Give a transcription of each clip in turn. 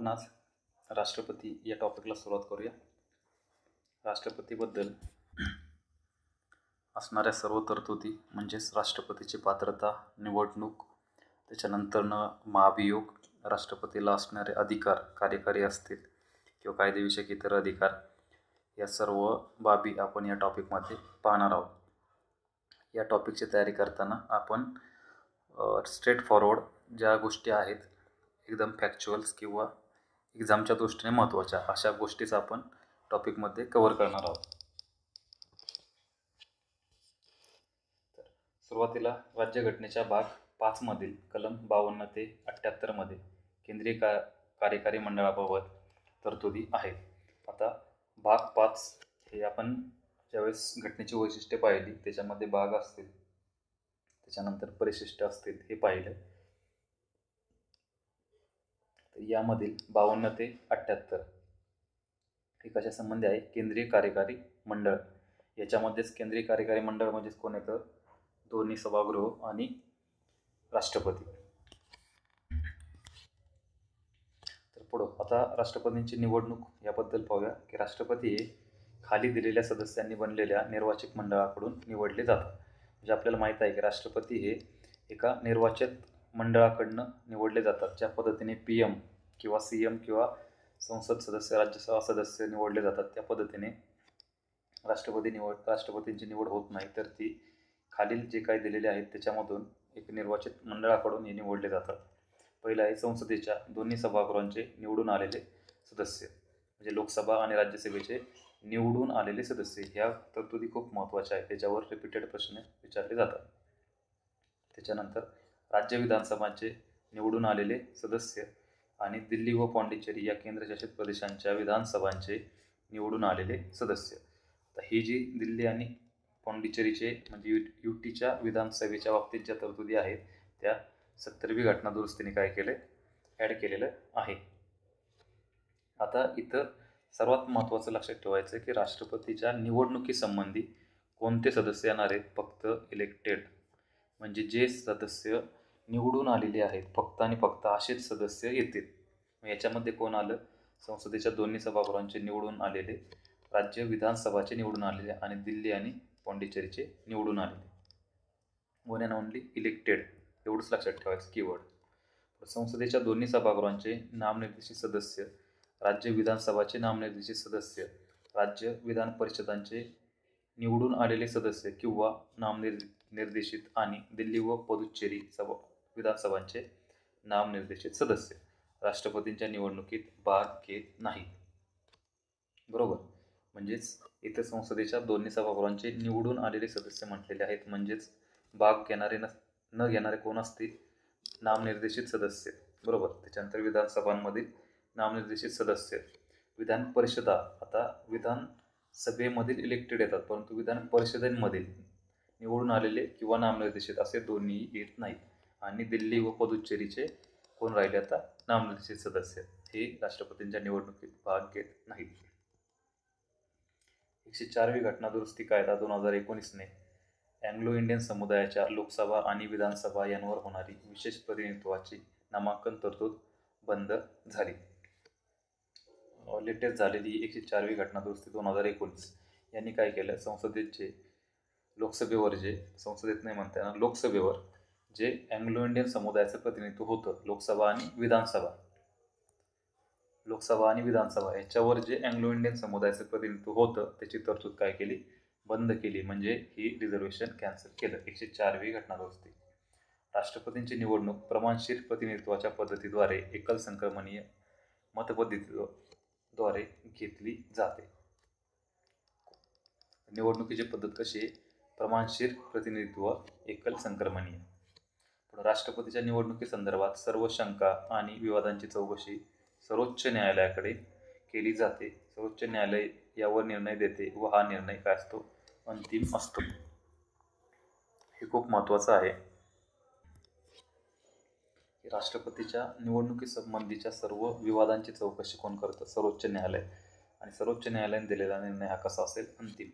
आपण आज राष्ट्रपती या टॉपिकला सुरुवात करूया. राष्ट्रपतीबद्दल असणाऱ्या सर्व तरतुदी म्हणजेच राष्ट्रपतीची पात्रता, निवडणूक, त्याच्यानंतरनं महाभियोग, राष्ट्रपतीला असणारे अधिकार कार्यकारी असतील किंवा कायदेविषयक इतर अधिकार, या सर्व बाबी आपण या टॉपिकमध्ये पाहणार आहोत. या टॉपिकची तयारी करताना आपण स्ट्रेट फॉरवर्ड ज्या गोष्टी आहेत, एकदम फॅक्च्युअल्स किंवा एक्झामच्या दृष्टीने महत्त्वाच्या अशा गोष्टीच आपण टॉपिकमध्ये कव्हर करणार आहोत. तर सुरुवातीला राज्यघटनेच्या भाग 5 मधील कलम 52 ते 78 मध्ये केंद्रीय कार्यकारी मंडळाबाबत तरतुदी आहेत. आता भाग 5 हे आपण ज्यावेळेस घटनेची वैशिष्ट्ये पाहिली, त्याच्यामध्ये भाग असतील, त्याच्यानंतर परिशिष्ट असतील, हे पाहिलं. तर यामधील 52 ते 78 हे कशा संबंधी आहे? केंद्रीय कार्यकारी मंडळ. याच्यामध्येच केंद्रीय कार्यकारी मंडळ म्हणजेच कोण येतं? दोन्ही सभागृह आणि राष्ट्रपती. तर पुढं आता राष्ट्रपतींची निवडणूक याबद्दल पाहूया की राष्ट्रपती हे खाली दिलेल्या सदस्यांनी बनलेल्या निर्वाचित मंडळाकडून निवडले जातात. म्हणजे आपल्याला माहीत आहे की राष्ट्रपती हे एका निर्वाचित मंडळाकडनं निवडले जातात. ज्या पद्धतीने PM किंवा CM किंवा संसद सदस्य, राज्यसभा सदस्य निवडले जातात, त्या पद्धतीने राष्ट्रपतींची निवड होत नाही, तर ती खालील जे काही दिलेले आहेत त्याच्यामधून एक निर्वाचित मंडळाकडून हे निवडले जातात. पहिलं आहे संसदेच्या दोन्ही सभागृहांचे निवडून आलेले सदस्य, म्हणजे लोकसभा आणि राज्यसभेचे निवडून आलेले सदस्य. ह्या तरतुदी खूप महत्त्वाच्या आहेत, त्याच्यावर रिपीटेड प्रश्न विचारले जातात. त्याच्यानंतर राज्य विधानसभांचे निवडून आलेले सदस्य आणि दिल्ली व पाँडिचेरी या केंद्रशासित प्रदेशांच्या विधानसभांचे निवडून आलेले सदस्य. तर ही जी दिल्ली आणि पाँडिचेरीचे म्हणजे UTच्या विधानसभेच्या बाबतीत ज्या तरतुदी आहेत, त्या 70वी घटना दुरुस्तीने काय केले? ॲड केलेलं आहे. आता इथं सर्वात महत्त्वाचं लक्षात ठेवायचं की राष्ट्रपतीच्या निवडणुकीसंबंधी कोणते सदस्य येणार आहेत? फक्त इलेक्टेड, म्हणजे जे सदस्य निवडून आलेले आहेत, फक्त आणि फक्त असेच सदस्य येतील. याच्यामध्ये कोण आलं? संसदेच्या दोन्ही सभागृहांचे निवडून आलेले, राज्य विधानसभाचे निवडून आलेले आणि दिल्ली आणि पाँडिचेरीचे निवडून आलेले. वन अँड ओनली इलेक्टेड, एवढंच लक्षात ठेवायचं कीवर्ड. संसदेच्या दोन्ही सभागृहांचे नामनिर्देशित सदस्य, राज्य विधानसभाचे नामनिर्देशित सदस्य, राज्य विधान परिषदांचे निवडून आलेले सदस्य किंवा नामनिर्देशित आणि दिल्ली व पुदुच्चेरी विधानसभांचे नामनिर्देशित सदस्य राष्ट्रपतींच्या निवडणुकीत भाग घेत नाहीत. बरोबर. म्हणजेच इथं संसदेच्या दोन्ही सभागृहांचे निवडून आलेले सदस्य म्हटलेले आहेत, म्हणजेच भाग घेणारे न घेणारे कोण असतील? नामनिर्देशित सदस्य. बरोबर. त्याच्यानंतर विधानसभांमधील नामनिर्देशित सदस्य, विधान परिषदा. आता विधानसभेमधील इलेक्टेड येतात, परंतु विधान परिषदेमधील निवडून आलेले किंवा नामनिर्देशित असे दोन्ही येत नाहीत. आणि दिल्ली व पुदुच्चेरीचे कोण राहिले? आता नामनिर्देशित सदस्य, हे राष्ट्रपतींच्या निवडणुकीत भाग घेत नाहीत. 104वी घटना दुरुस्ती कायदा 2019ने अँग्लो इंडियन समुदायाच्या लोकसभा आणि विधानसभा यांवर होणारी विशेष प्रतिनिधित्वाची नामांकन तरतूद बंद झाली. लेटेस्ट झालेली 104वी घटना दुरुस्ती 2019 यांनी काय केलं? लोकसभेवर जे संसदेत नाही म्हणता येणार, लोकसभेवर जे अँग्लो इंडियन समुदायाचं प्रतिनिधित्व होतं, लोकसभा आणि विधानसभा याच्यावर जे अँग्लो इंडियन समुदायाचं प्रतिनिधित्व होतं, त्याची तरतूद काय केली? बंद केली. म्हणजे ही रिझर्वेशन कॅन्सल केलं. 104वी घटना दुरुस्ती. राष्ट्रपतींची निवडणूक प्रमाणशीर प्रतिनिधित्वाच्या पद्धतीद्वारे एकल संक्रमणीय मतपद्धतीद्वारे घेतली जाते. निवडणुकीची पद्धत कशी आहे? प्रमाणशीर प्रतिनिधित्व, एकल संक्रमणीय. राष्ट्रपतीच्या निवडणुकीसंदर्भात सर्व शंका आणि विवादांची चौकशी सर्वोच्च न्यायालयाकडे केली जाते. सर्वोच्च न्यायालय यावर निर्णय देते व हा निर्णय काय असतो? अंतिम असतो. हे खूप महत्त्वाचं आहे. राष्ट्रपतीच्या निवडणुकीसंबंधीच्या सर्व विवादांची चौकशी कोण करतं? सर्वोच्च न्यायालय. आणि सर्वोच्च न्यायालयाने दिलेला निर्णय हा कसा असेल? अंतिम.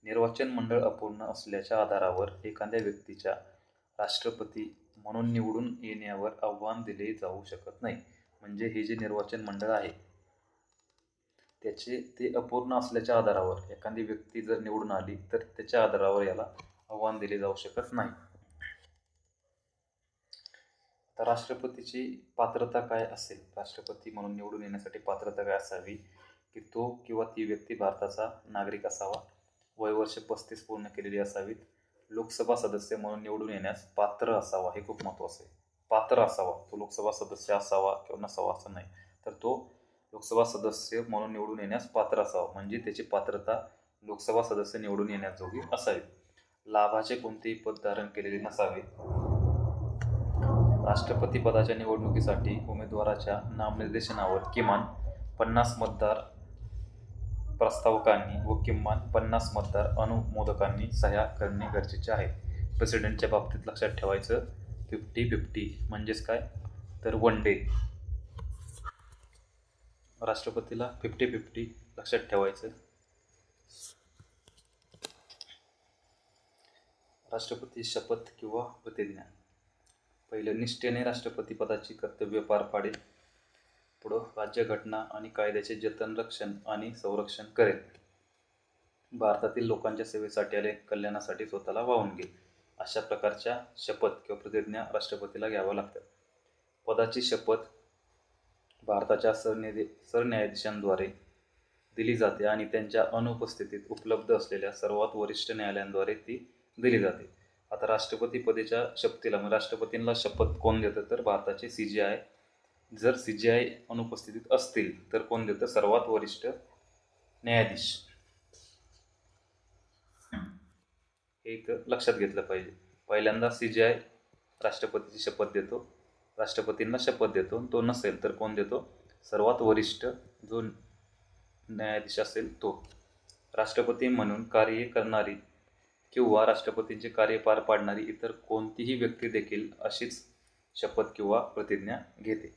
निर्वाचन मंडळ अपूर्ण असल्याच्या आधारावर एखाद्या व्यक्तीच्या राष्ट्रपती म्हणून निवडून येण्यावर आव्हान दिले जाऊ शकत नाही. म्हणजे हे जे निर्वाचन मंडळ आहे त्याचे ते अपूर्ण असल्याच्या आधारावर एखादी व्यक्ती जर निवडून आली तर त्याच्या आधारावर याला आव्हान दिले जाऊ शकत नाही. तर राष्ट्रपतीची पात्रता काय असेल? राष्ट्रपती म्हणून निवडून येण्यासाठी पात्रता काय असावी की तो किंवा ती व्यक्ती भारताचा नागरिक असावा, वयवर्ष 35 पूर्ण केलेली असावीत, लोकसभा सदस्य म्हणून निवडून येण्यास पात्र असावा, हे खूप महत्त्वाचं आहे. पात्र असावा, तो लोकसभा सदस्य असावा किंवा नसावा असं नाही, तर तो लोकसभा सदस्य म्हणून निवडून येण्यास पात्र असावा, म्हणजे त्याची पात्रता लोकसभा सदस्य निवडून येण्याजोगी असावी. लाभाचे कोणतेही पद धारण केलेले नसावे. राष्ट्रपती पदाच्या निवडणुकीसाठी उमेदवाराच्या नामनिर्देशनावर किमान 50 मतदार प्रस्तावकांनी व किमान 50 मतदार अनुमोदकांनी सह्या करणे गरजेचे आहे. प्रेसिडेंटच्या बाबतीत लक्षात ठेवायचं 50-50 म्हणजेच काय तर वन डे. राष्ट्रपतीला 50-50 लक्षात ठेवायचं. राष्ट्रपती शपथ किंवा प्रतिज्ञा. पहिलं, निष्ठेने राष्ट्रपती पदाची कर्तव्य पार पाडेल. पुढं, राज्यघटना आणि कायद्याचे जतन, रक्षण आणि संरक्षण करेल. भारतातील लोकांच्या सेवेसाठी आणि कल्याणासाठी स्वतःला वाहून घेईल. अशा प्रकारच्या शपथ किंवा प्रतिज्ञा राष्ट्रपतीला घ्याव्या लागतात. पदाची शपथ भारताच्या सरन्यायाधीशांद्वारे दिली जाते आणि त्यांच्या अनुपस्थितीत उपलब्ध असलेल्या सर्वात वरिष्ठ न्यायालयांद्वारे ती दिली जाते. आता राष्ट्रपती पदाच्या शपथीला राष्ट्रपतींना शपथ कोण देतं तर भारताचे CGI. जर CGI अनुपस्थितीत असतील तर कोण देतं? सर्वात वरिष्ठ न्यायाधीश. हे इथं लक्षात घेतलं पाहिजे. पहिल्यांदा CGI राष्ट्रपतीची शपथ देतो, राष्ट्रपतींना शपथ देतो. तो नसेल तर कोण देतो? सर्वात वरिष्ठ जो न्यायाधीश असेल तो. राष्ट्रपती म्हणून कार्य करणारी किंवा राष्ट्रपतींचे कार्य पार पाडणारी इतर कोणतीही व्यक्ती देखील अशीच शपथ किंवा प्रतिज्ञा घेते.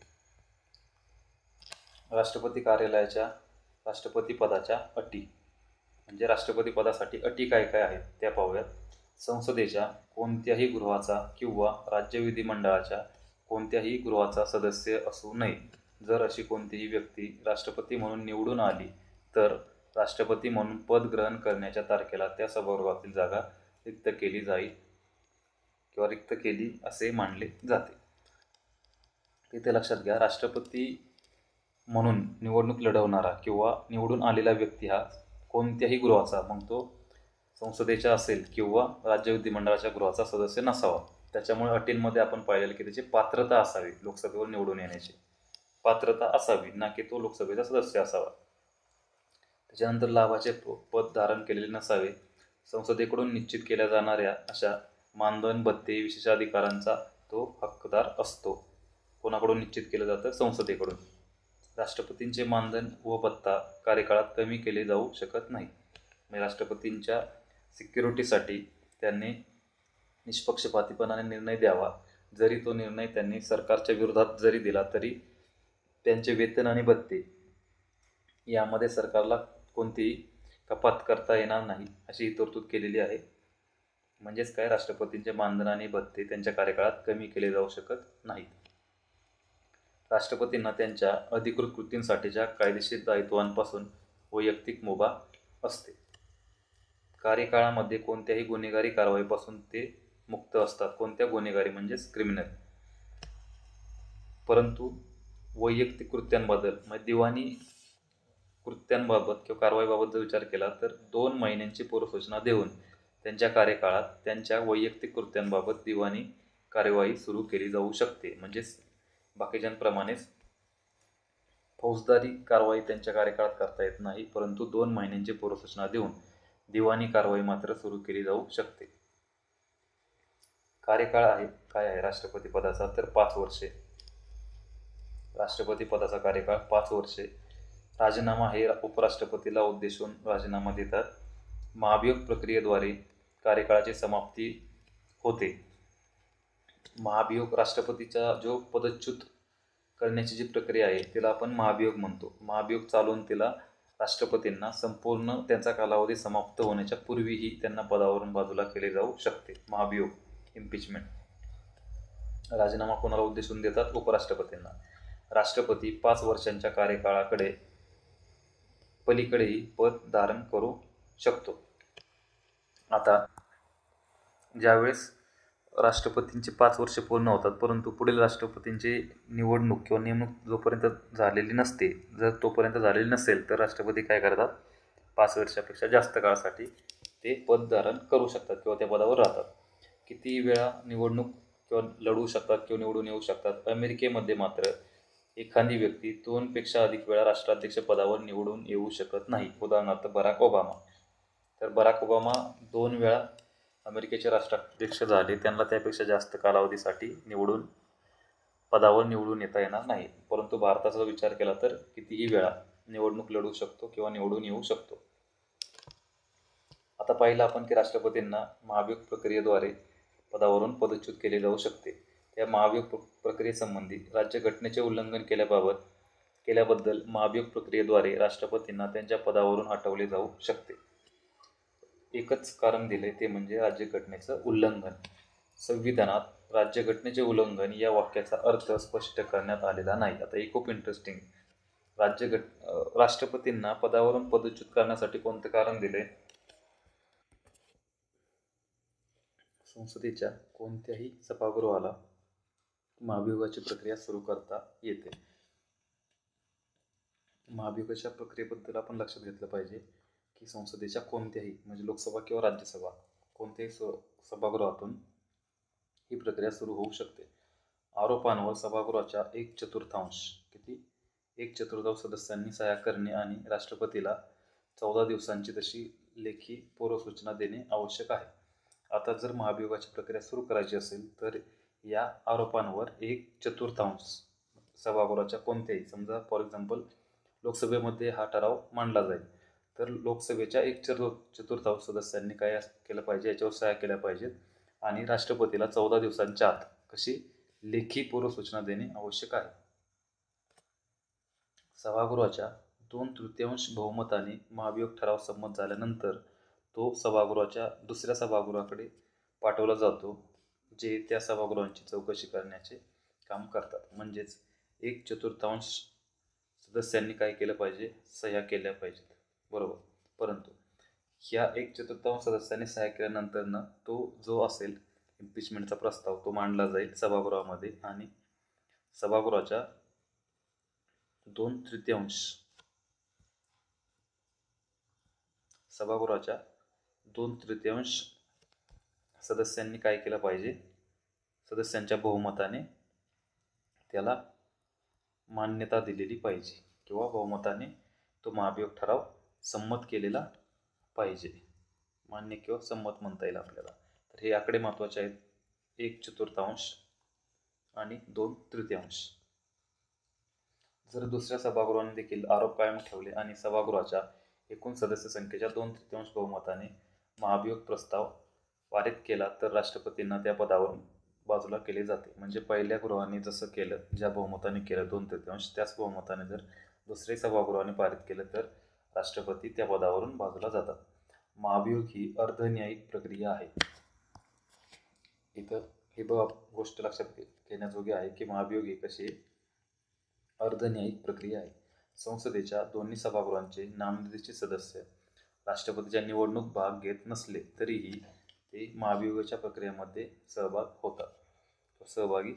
राष्ट्रपती कार्यालयाच्या राष्ट्रपती पदाच्या अटी, म्हणजे राष्ट्रपती पदासाठी अटी काय काय आहेत त्या पाहूयात. संसदेच्या कोणत्याही गृहाचा किंवा राज्य विधिमंडळाच्या कोणत्याही गृहाचा सदस्य असू नये. जर अशी कोणतीही व्यक्ती राष्ट्रपती म्हणून निवडून आली तर राष्ट्रपती म्हणून पद ग्रहण करण्याच्या तारखेला त्या सभागृहातील जागा रिक्त केली जाईल किंवा रिक्त केली असे मानले जाते. इथे लक्षात घ्या, राष्ट्रपती म्हणून निवडणूक लढवणारा किंवा निवडून आलेला व्यक्ती हा कोणत्याही गृहाचा, मग तो संसदेचा असेल किंवा राज्य विधिमंडळाच्या गृहाचा सदस्य नसावा. त्याच्यामुळे अटींमध्ये आपण पाहिलेलं की त्याची पात्रता असावी, लोकसभेवर निवडून येण्याची पात्रता असावी, ना की तो लोकसभेचा सदस्य असावा. त्याच्यानंतर लाभाचे पद धारण केलेले नसावे. संसदेकडून निश्चित केल्या जाणाऱ्या अशा मानधन, भत्ते, विशेषाधिकारांचा तो हक्कदार असतो. कोणाकडून निश्चित केलं जातं? संसदेकडून. राष्ट्रपतींचे मानधन व भत्ता कार्यकाळात कमी केले जाऊ शकत नाही. म्हणजे राष्ट्रपतींच्या सिक्युरिटीसाठी त्यांनी निष्पक्षपातीपणाने निर्णय द्यावा. जरी तो निर्णय त्यांनी सरकारच्या विरोधात जरी दिला तरी त्यांचे वेतन आणि भत्ते यामध्ये सरकारला कोणतीही कपात करता येणार नाही अशी तरतूद केलेली आहे. म्हणजेच काय, राष्ट्रपतींचे मानधन आणि भत्ते त्यांच्या कार्यकाळात कमी केले जाऊ शकत नाहीत. राष्ट्रपतींना त्यांच्या अधिकृत कृतींसाठीच्या कायदेशीर दायित्वांपासून वैयक्तिक मुभा असते. कार्यकाळामध्ये कोणत्याही गुन्हेगारी कारवाईपासून ते मुक्त असतात. कोणत्या गुन्हेगारी? म्हणजेच क्रिमिनल. परंतु वैयक्तिक कृत्यांबद्दल म्हणजे दिवाणी कृत्यांबाबत किंवा कारवाईबाबत जर विचार केला तर 2 महिन्यांची पूर्वसूचना देऊन त्यांच्या कार्यकाळात त्यांच्या वैयक्तिक कृत्यांबाबत दिवाणी कार्यवाही सुरू केली जाऊ शकते. म्हणजेच बाकीच्यांप्रमाणेच फौजदारी कारवाई त्यांच्या कार्यकाळात करता येत नाही, परंतु 2 महिन्यांची पूर्वसूचना देऊन दिवाणी कारवाई मात्र सुरू केली जाऊ शकते. कार्यकाळ आहे काय आहे राष्ट्रपती पदाचा तर 5 वर्षे. राष्ट्रपती पदाचा कार्यकाळ 5 वर्षे. राजीनामा हे उपराष्ट्रपतीला उद्देशून राजीनामा देतात. महाभियोग प्रक्रियेद्वारे कार्यकाळाची समाप्ती होते. महाभियोग राष्ट्रपतीचा जो पदच्युत करण्याची जी प्रक्रिया आहे तिला आपण महाभियोग म्हणतो. महाभियोग चालवून तिला राष्ट्रपतींना संपूर्ण त्यांचा कालावधी समाप्त होण्याच्या पूर्वीही त्यांना पदावरून बाजूला केले जाऊ शकते. महाभियोग, इम्पिचमेंट. राजीनामा कोणाला उद्देशून देतात? उपराष्ट्रपतींना. राष्ट्रपती 5 वर्षांच्या कार्यकाळाकडे पलीकडेही पद धारण करू शकतो. आता ज्यावेळेस राष्ट्रपतींचे 5 वर्ष पूर्ण होतात, परंतु पुढील राष्ट्रपतींची निवडणूक किंवा नेमणूक जोपर्यंत झालेली नसते, जर तोपर्यंत झालेली नसेल तर राष्ट्रपती काय करतात, 5 वर्षापेक्षा जास्त काळासाठी ते पद धारण करू शकतात किंवा त्या पदावर राहतात. किती वेळा निवडणूक किंवा लढवू शकतात किंवा निवडून येऊ शकतात. अमेरिकेमध्ये मात्र एखादी व्यक्ती 2 पेक्षा अधिक वेळा राष्ट्राध्यक्ष पदावर निवडून येऊ शकत नाही. उदाहरणार्थ बराक ओबामा. तर बराक ओबामा 2 वेळा अमेरिकेचे राष्ट्राध्यक्ष झाले. त्यांना त्यापेक्षा जास्त कालावधीसाठी पदावर निवडून येता येणार नाही. परंतु भारताचा विचार केला तर कितीही वेळा निवडणूक लढू शकतो किंवा निवडून येऊ शकतो. आता पाहिलं आपण की राष्ट्रपतींना महाभियोग प्रक्रियेद्वारे पदावरून पदच्युत केले जाऊ शकते. त्या महाभियोग प्रक्रियेसंबंधी राज्यघटनेचे उल्लंघन केल्याबद्दल महाभियोग प्रक्रियेद्वारे राष्ट्रपतींना त्यांच्या पदावरून हटवले जाऊ शकते. एकच कारण दिले, ते म्हणजे राज्यघटनेचं उल्लंघन. संविधानात राज्यघटनेचे उल्लंघन या वाक्याचा अर्थ स्पष्ट करण्यात आलेला नाही. आता हे खूप इंटरेस्टिंग. राष्ट्रपतींना पदावरून पदच्युत करण्यासाठी कोणते कारण दिले? संसदेच्या कोणत्याही सभागृहाला महाभियोगाची प्रक्रिया सुरू करता येते. महाभियोगाच्या प्रक्रियेबद्दल आपण लक्षात घेतलं पाहिजे की संसदेच्या कोणत्याही, म्हणजे लोकसभा किंवा राज्यसभा, कोणत्याही सभागृहातून ही प्रक्रिया सुरू होऊ शकते. आरोपांवर सभागृहाच्या 1/4 किती 1/4 सदस्यांनी सह्या करणे आणि राष्ट्रपतीला 14 दिवसांची तशी लेखी पूर्वसूचना देणे आवश्यक आहे. आता जर महाभियोगाची प्रक्रिया सुरू करायची असेल तर या आरोपांवर 1/4 सभागृहाच्या कोणत्याही, समजा फॉर एक्झाम्पल लोकसभेमध्ये हा ठराव मांडला जाईल, तर लोकसभेच्या 1/4 सदस्यांनी काय केलं पाहिजे, याच्यावर सह्या केल्या पाहिजेत आणि राष्ट्रपतीला 14 दिवसांच्या आत कशी लेखी पूर्वसूचना देणे आवश्यक आहे. सभागृहाच्या 2/3 बहुमताने महाभियोग ठराव संमत झाल्यानंतर तो सभागृहाच्या दुसऱ्या सभागृहाकडे पाठवला जातो, जे त्या सभागृहांची चौकशी करण्याचे काम करतात. म्हणजेच 1/4 सदस्यांनी काय केलं पाहिजे, सह्या केल्या पाहिजेत, बरोबर. परंतु ह्या 1/4 सदस्यांनी सह्या केल्यानंतर तो जो असेल इम्पिचमेंटचा प्रस्ताव, तो मांडला जाईल सभागृहामध्ये आणि सभागृहाच्या 2/3 सदस्यांनी काय केलं पाहिजे, सदस्यांच्या बहुमताने त्याला मान्यता दिलेली पाहिजे किंवा बहुमताने तो महाभियोग ठराव संमत केलेला पाहिजे. मान्य किंवा संमत म्हणता येईल आपल्याला. तर हे आकडे महत्त्वाचे आहेत, 1/4 आणि 2/3. जर दुसऱ्या सभागृहाने देखील आरोप कायम ठेवले आणि सभागृहाच्या एकूण सदस्य संख्येच्या 2/3 बहुमताने महाभियोग प्रस्ताव पारित केला तर राष्ट्रपतींना त्या पदावरून बाजूला केले जाते. म्हणजे पहिल्या गृहाने जसं केलं, ज्या बहुमताने केलं 2/3, त्याच बहुमताने जर दुसऱ्या सभागृहाने पारित केलं तर राष्ट्रपती त्या पदावरून बाजूला जातात. महाभियोग ही अर्धन्यायिक प्रक्रिया आहे. इथं ही गोष्ट लक्षात घेण्याजोगी आहे की महाभियोग ही कशी अर्धन्यायिक प्रक्रिया आहे. संसदेच्या दोन्ही सभागृहांचे नामनिर्देशित सदस्य राष्ट्रपतीच्या निवडणूक भाग घेत नसले तरीही ते महाभियोगाच्या प्रक्रियेमध्ये सहभागी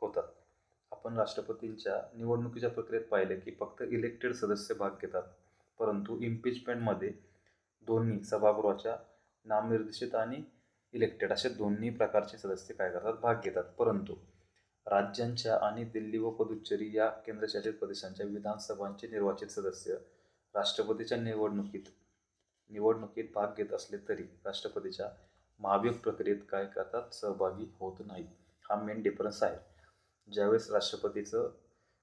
होतात. आपण राष्ट्रपतींच्या निवडणुकीच्या प्रक्रियेत पाहिले की फक्त इलेक्टेड सदस्य भाग घेतात, परंतु इम्पिचमेंटमध्ये दोन्ही सभागृहाच्या नामनिर्देशित आणि इलेक्टेड असे दोन्ही प्रकारचे सदस्य काय करतात, भाग घेतात. परंतु राज्यांच्या आणि दिल्ली व पुदुच्चेरी या केंद्रशासित प्रदेशांच्या विधानसभांचे निर्वाचित सदस्य राष्ट्रपतीच्या निवडणुकीत भाग घेत असले तरी राष्ट्रपतीच्या महाभियोग प्रक्रियेत काय करतात, सहभागी होत नाहीत. हा मेन डिफरन्स आहे. ज्यावेळेस राष्ट्रपतीचं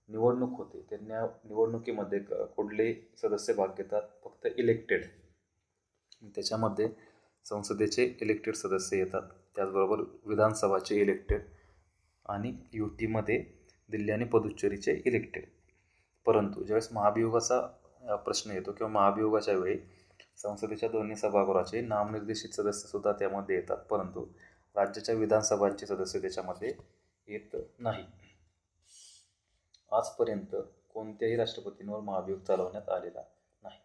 निवडणूक होते त्या निवडणुकीमध्ये कुठले सदस्य भाग घेतात, फक्त इलेक्टेड. त्याच्यामध्ये संसदेचे इलेक्टेड सदस्य येतात, त्याचबरोबर विधानसभाचे इलेक्टेड आणि युटीमध्ये दिल्ली आणि पुदुच्चेरीचे इलेक्टेड. परंतु ज्यावेळेस महाभियोगाचा प्रश्न येतो किंवा महाभियोगाच्या वेळी संसदेच्या दोन्ही सभागृहाचे नामनिर्देशित सदस्यसुद्धा त्यामध्ये येतात, परंतु राज्याच्या विधानसभांचे सदस्य त्याच्यामध्ये येत नाही. आजपर्यंत कोणत्याही राष्ट्रपतींवर महाभियोग चालवण्यात आलेला नाही.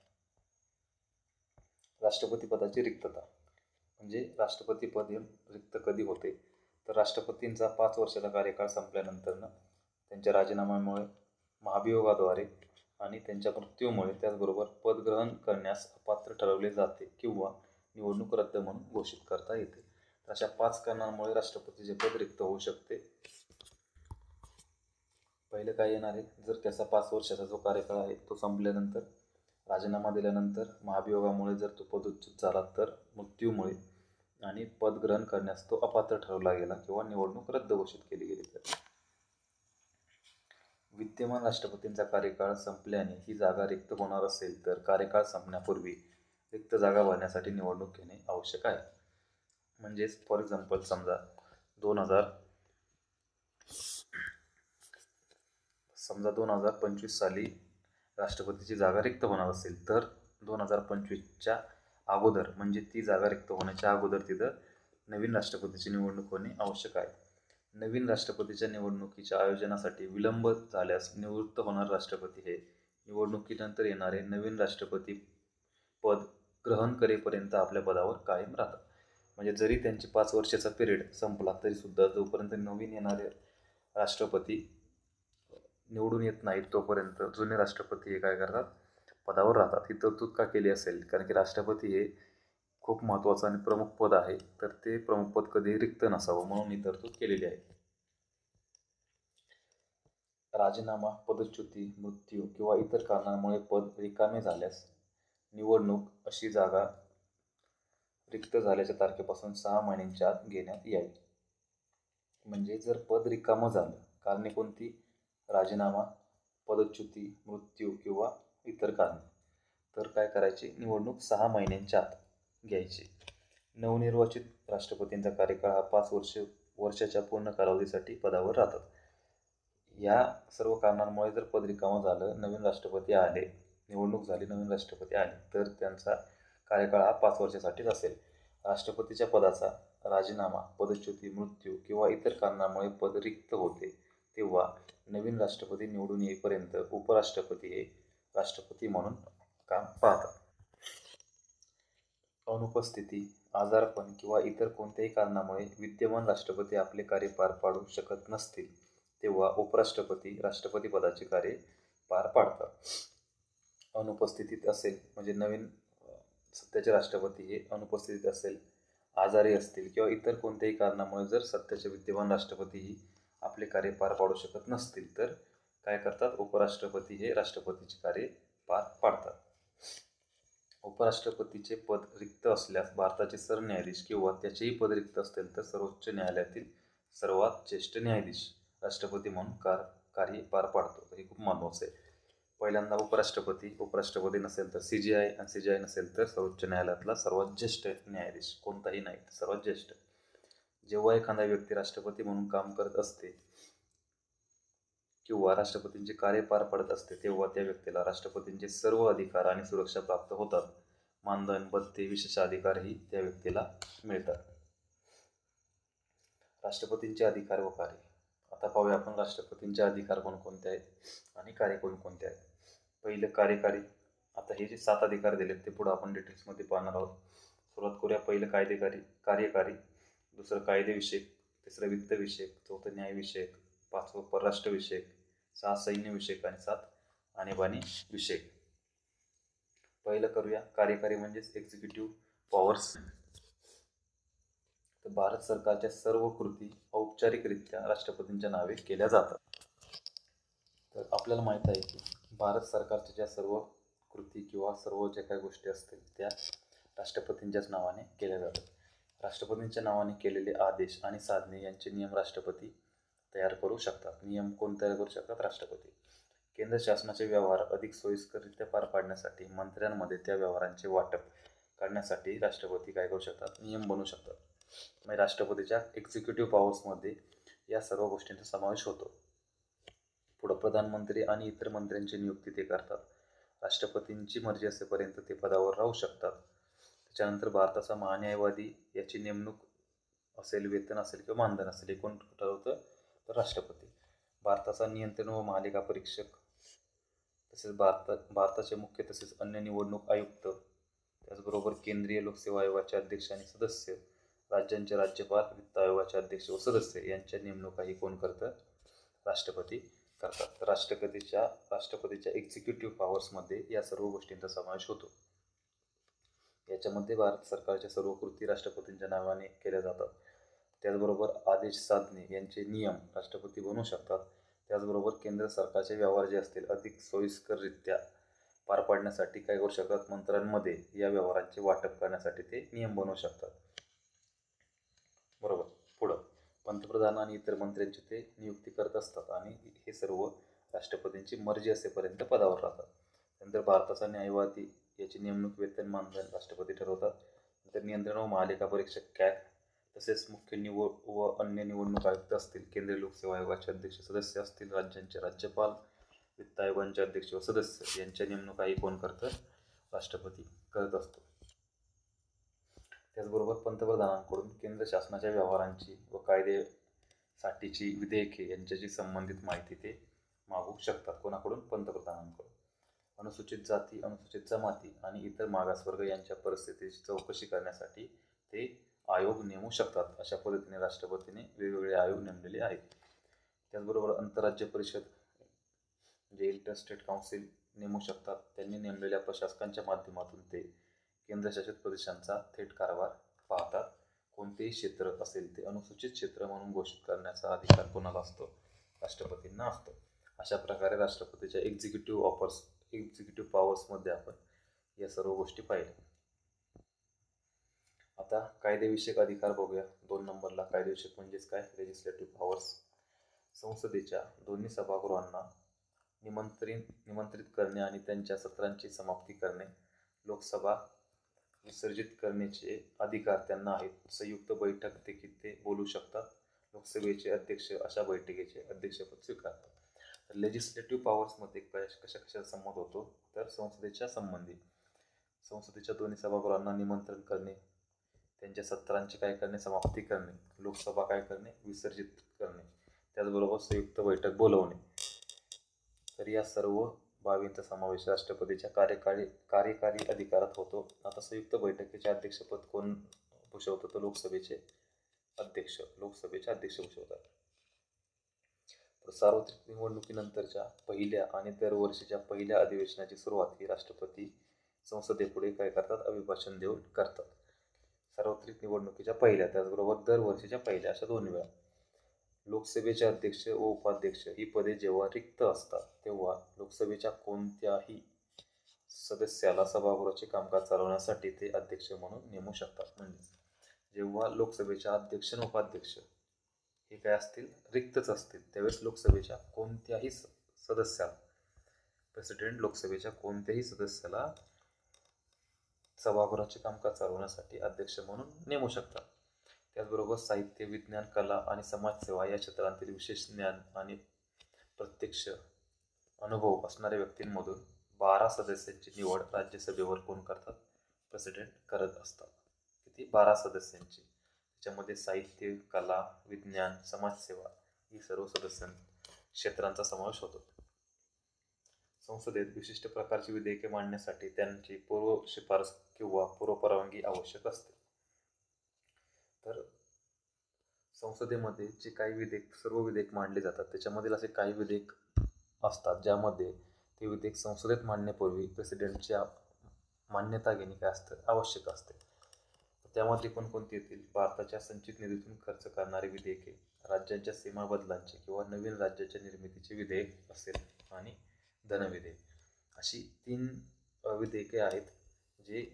राष्ट्रपती पदाची रिक्तता म्हणजे राष्ट्रपती पद रिक्त कधी होते तर राष्ट्रपतींचा 5 वर्षाचा कार्यकाळ संपल्यानंतर त्यांच्या राजीनाम्यामुळे, महाभियोगाद्वारे आणि त्यांच्या मृत्यूमुळे, त्याचबरोबर पद ग्रहण करण्यास अपात्र ठरवले जाते किंवा निवडणूक रद्द म्हणून घोषित करता येते. अशा 5 कारणांमुळे राष्ट्रपतीचे पद रिक्त होऊ शकते. पहिलं काय येणार आहे, जर त्याचा 5 वर्षाचा जो कार्यकाळ आहे तो संपल्यानंतर, राजीनामा दिल्यानंतर, महाभियोगामुळे जर तो पदच्युत झाला तर, मृत्यूमुळे आणि पद ग्रहण करण्यास तो अपात्र ठरवला गेला किंवा निवडणूक रद्द घोषित केली गेली तर. विद्यमान राष्ट्रपतींचा कार्यकाळ संपल्याने ही जागा रिक्त होणार असेल तर कार्यकाळ संपण्यापूर्वी रिक्त जागा भरण्यासाठी निवडणूक घेणे आवश्यक आहे. म्हणजेच फॉर एक्झाम्पल समजा 2025 साली राष्ट्रपतीची जागा रिक्त होणार असेल तर 2025च्या अगोदर, म्हणजे ती जागा रिक्त होण्याच्या अगोदर तिथं नवीन राष्ट्रपतीची निवडणूक होणे आवश्यक आहे. नवीन राष्ट्रपतीच्या निवडणुकीच्या आयोजनासाठी विलंब झाल्यास निवृत्त होणारा राष्ट्रपती हे निवडणुकीनंतर येणारे नवीन राष्ट्रपती पद ग्रहण करेपर्यंत आपल्या पदावर कायम राहतात. म्हणजे जरी त्यांची 5 वर्षाचा पिरियड संपला तरी सुद्धा जोपर्यंत नवीन येणारे राष्ट्रपती निवडून येत नाहीत तोपर्यंत जुने राष्ट्रपती हे काय करतात, पदावर राहतात. ही तरतूद का केली असेल, कारण की राष्ट्रपती हे खूप महत्त्वाचं आणि प्रमुख पद आहे, तर ते प्रमुख पद कधीही रिक्त नसावं म्हणून ही तरतूद केलेली आहे. राजीनामा, पदच्युती, मृत्यू किंवा इतर कारणांमुळे पद रिकामे झाल्यास निवडणूक अशी जागा रिक्त झाल्याच्या तारखेपासून 6 महिन्यांच्या आत घेण्यात यावी. म्हणजे जर पद रिकामं झालं, कारणे कोणती, राजीनामा, पदच्युती, मृत्यू किंवा इतर कारणे, तर काय करायचे, निवडणूक 6 महिन्यांच्या आत घ्यायची. नवनिर्वाचित राष्ट्रपतींचा कार्यकाळ हा 5 वर्षाच्या पूर्ण कालावधीसाठी पदावर राहतात. या सर्व कारणांमुळे जर पद रिकामं झालं, नवीन राष्ट्रपती आले, निवडणूक झाली, नवीन राष्ट्रपती आले, तर त्यांचा कार्यकाळ हा 5 वर्षासाठीच असेल. राष्ट्रपतीच्या पदाचा राजीनामा, पदच्युती, मृत्यू किंवा इतर कारणामुळे पद रिक्त होते तेव्हा नवीन राष्ट्रपती निवडून येईपर्यंत उपराष्ट्रपती हे राष्ट्रपती म्हणून काम पाहतात. अनुपस्थिती, आजारपण किंवा इतर कोणत्याही कारणामुळे विद्यमान राष्ट्रपती आपले कार्य पार पाडू शकत नसतील तेव्हा उपराष्ट्रपती राष्ट्रपती पदाचे कार्य पार पाडतात. अनुपस्थितीत असेल म्हणजे नवीन सध्याचे राष्ट्रपती हे अनुपस्थितीत असेल, आजारी असतील किंवा इतर कोणत्याही कारणामुळे जर सध्याचे विद्यमान राष्ट्रपतीही आपले कार्य पार पाडू शकत नसतील तर काय करतात, उपराष्ट्रपती हे राष्ट्रपतीचे कार्य पार पाडतात. उपराष्ट्रपतीचे पद रिक्त असल्यास भारताचे सरन्यायाधीश किंवा त्याचेही पद रिक्त असेल तर सर्वोच्च न्यायालयातील सर्वात ज्येष्ठ न्यायाधीश राष्ट्रपती म्हणून कार्य पार पाडतो. हे खूप महत्त्वाचं आहे. पहिल्यांदा उपराष्ट्रपती नसेल तर CJI आणि CJI नसेल तर सर्वोच्च न्यायालयातला सर्वात ज्येष्ठ न्यायाधीश, कोणताही नाही, सर्वात ज्येष्ठ. जेव्हा एखादा व्यक्ती राष्ट्रपती म्हणून काम करत असते किंवा राष्ट्रपतींचे कार्य पार पाडत असते तेव्हा त्या व्यक्तीला राष्ट्रपतींचे सर्व अधिकार आणि सुरक्षा प्राप्त होतात. मानधन, भत्ते, विशेष अधिकारही त्या व्यक्तीला मिळतात. राष्ट्रपतींचे अधिकार व कार्य. आता पाहूया आपण राष्ट्रपतींचे अधिकार कोणकोणते आहेत आणि कार्य कोणकोणते आहेत. पहिलं कार्यकारी. आता हे जे 7 अधिकार दिलेत ते पुढे आपण डिटेल्समध्ये पाहणार आहोत. सुरुवात करूया. पहिलं कार्यकारी, दुसरं कायदेविषयक, तिसरं वित्तविषयक, चौथं न्यायविषयक, 5वं परराष्ट्रविषयक, 6 सैन्यविषयक आणि 7 आणीबाणी विषयक. पहिलं करूया कार्यकारी म्हणजेच एक्झिक्युटिव्ह पॉवर्स. तर भारत सरकारच्या सर्व कृती औपचारिकरित्या राष्ट्रपतींच्या नावे केल्या जातात. तर आपल्याला माहीत आहे की भारत सरकारच्या ज्या सर्व कृती किंवा सर्व ज्या काही गोष्टी असतील त्या राष्ट्रपतींच्याच नावाने केल्या जातात. राष्ट्रपतींच्या नावाने केलेले आदेश आणि साधने यांचे नियम राष्ट्रपती तयार करू शकतात. नियम कोण तयार करू शकतात? राष्ट्रपती. केंद्र शासनाचे व्यवहार अधिक सोयीस्कररित्या पार पाडण्यासाठी मंत्र्यांमध्ये त्या व्यवहारांचे वाटप करण्यासाठी राष्ट्रपती काय करू शकतात? नियम बनवू शकतात. म्हणजे राष्ट्रपतीच्या एक्झिक्युटिव्ह पॉवर्समध्ये या सर्व गोष्टींचा समावेश होतो. पुढं प्रधानमंत्री आणि इतर मंत्र्यांची नियुक्ती ते करतात. राष्ट्रपतींची मर्जी असेपर्यंत ते पदावर राहू शकतात. त्याच्यानंतर भारताचा महान्यायवादी याची नेमणूक असेल, वेतन असेल किंवा मानधन असेल हे कोण ठरवतं? तर राष्ट्रपती. भारताचा नियंत्रण व महालेखा परीक्षक, तसेच भारताचे मुख्य तसेच अन्य निवडणूक आयुक्त, त्याचबरोबर केंद्रीय लोकसेवा आयोगाचे अध्यक्ष आणि सदस्य, राज्यांचे राज्यपाल, वित्त आयोगाचे अध्यक्ष व सदस्य यांच्या नेमणुकाही कोण करतं? राष्ट्रपती करतात. तर राष्ट्रपतीच्या एक्झिक्युटिव्ह पॉवर्समध्ये या सर्व गोष्टींचा समावेश होतो. याच्यामध्ये भारत सरकारच्या सर्व कृती राष्ट्रपतींच्या नावाने केल्या जातात. त्याचबरोबर आदेश साधणे यांचे नियम राष्ट्रपती बनवू शकतात. त्याचबरोबर केंद्र सरकारचे व्यवहार जे असतील अधिक सोयीस्कररित्या पार पाडण्यासाठी काय करू शकतात? मंत्र्यांमध्ये या व्यवहारांचे वाटप करण्यासाठी ते नियम बनवू शकतात. बरोबर. पुढं पंतप्रधान आणि इतर मंत्र्यांची ते नियुक्ती करत असतात आणि हे सर्व राष्ट्रपतींची मर्जी असेपर्यंत पदावर राहतात. नंतर भारताचा न्यायवादी याची नेमणूक, वेतन, मानधन राष्ट्रपती ठरवतात. नंतर नियंत्रण व महालेखा परीक्षक कॅग, तसेच मुख्य व अन्य निवडणूक आयुक्त असतील, केंद्रीय लोकसेवा आयोगाचे अध्यक्ष सदस्य असतील, राज्यांचे राज्यपाल, वित्त आयोगांचे अध्यक्ष व सदस्य यांच्या नेमणुकाही कोण करतं? राष्ट्रपती करत असतो. त्याचबरोबर पंतप्रधानांकडून केंद्र शासनाच्या व्यवहारांची व कायदेसाठीची विधेयके यांच्याशी संबंधित माहिती ते मागू शकतात. कोणाकडून? पंतप्रधानांकडून. अनुसूचित जाती, अनुसूचित जमाती आणि इतर मागासवर्ग यांच्या परिस्थितीची चौकशी करण्यासाठी ते आयोग नेमू शकतात. अशा पद्धतीने राष्ट्रपतीने वेगवेगळे आयोग नेमलेले आहेत. त्याचबरोबर आंतरराज्य परिषद जे इंटरस्टेट काउन्सिल नेमू शकतात. त्यांनी नेमलेल्या प्रशासकांच्या माध्यमातून ते केंद्रशासित प्रदेशांचा थेट कारभार पाहतात. कोणतेही क्षेत्र असेल ते अनुसूचित क्षेत्र म्हणून घोषित करण्याचा अधिकार कोणाला असतो? राष्ट्रपतींना असतो. अशा प्रकारे राष्ट्रपतीच्या एक्झिक्युटिव्ह पॉवर्समध्ये आपण या सर्व गोष्टी पाहिल्या. आता कायदेविषयक अधिकार बघूया. 2 नंबरला कायदेविषयक म्हणजेच काय? Legislative powers. संसदेच्या दोन्ही सभागृहांना निमंत्रित करणे आणि त्यांच्या सत्रांची समाप्ती करणे, लोकसभा विसर्जित करण्याचे अधिकार त्यांना आहेत. संयुक्त बैठक देखील ते बोलू शकतात. लोकसभेचे अध्यक्ष अशा बैठकीचे अध्यक्षपद स्वीकारतात. तर लेजिस्लेटिव्ह पॉवर्समध्ये कशा संमत होतो? तर संसदेच्या संबंधी संसदेच्या दोन्ही सभागृहांना निमंत्रण करणे, त्यांच्या सत्रांची काय करणे? समाप्ती करणे, लोकसभा काय करणे? विसर्जित करणे, त्याचबरोबर संयुक्त बैठक बोलवणे. तर या सर्व बाबींचा समावेश राष्ट्रपतीच्या कार्यकारी अधिकारात होतो. आता संयुक्त बैठकीचे अध्यक्षपद कोण भूषवतो? तर लोकसभेचे अध्यक्ष भूषवतात. तर सार्वत्रिक निवडणुकीनंतरच्या पहिल्या आणि दरवर्षीच्या पहिल्या अधिवेशनाची सुरुवात ही राष्ट्रपती संसदेपुढे काय करतात? अभिभाषण देऊन करतात. सार्वत्रिक निवडणुकीच्या पहिल्या, त्याचबरोबर दरवर्षीच्या पहिल्या, अशा 2 वेळा. लोकसभेचे अध्यक्ष व उपाध्यक्ष ही पदे जेव्हा रिक्त असतात तेव्हा लोकसभेच्या कोणत्याही सदस्याला सभागृहाचे कामकाज चालवण्यासाठी ते अध्यक्ष म्हणून नेमू शकतात. म्हणजे जेव्हा लोकसभेच्या अध्यक्ष व उपाध्यक्ष हे काय असतील? रिक्तच असतील, त्यावेळेस लोकसभेच्या कोणत्याही सदस्याला, प्रेसिडेंट लोकसभेच्या कोणत्याही सदस्याला सभागृहाचे कामकाज चालवण्यासाठी अध्यक्ष म्हणून नेमू शकतात. त्याचबरोबर साहित्य, विज्ञान, कला आणि समाजसेवा या क्षेत्रांतील विशेष ज्ञान आणि प्रत्यक्ष अनुभव असणाऱ्या व्यक्तींमधून 12 सदस्यांची निवड राज्यसभेवर कोण करतात? प्रेसिडेंट करत असतात. किती? 12 सदस्यांची. त्याच्यामध्ये साहित्य, कला, विज्ञान, समाजसेवा ही सर्व क्षेत्रांचा समावेश होतो. संसदेत विशिष्ट प्रकारची विधेयके मांडण्यासाठी त्यांची पूर्व शिफारस किंवा पूर्वपरवानगी आवश्यक असते. तर संसदेमध्ये जे काही सर्व विधेयक मांडले जातात त्याच्यामधील असे काही विधेयक असतात ज्यामध्ये ते विधेयक संसदेत मांडण्यापूर्वी प्रेसिडेंटच्या मान्यता घेणे काय असतं? आवश्यक असते. त्यामध्ये कोणकोणती येतील? भारताच्या संचित निधीतून खर्च करणारे विधेयके, राज्यांच्या सीमा बदलांचे किंवा नवीन राज्याच्या निर्मितीचे विधेयक असेल आणि धनविधेयक. अशी 3 विधेयके आहेत जे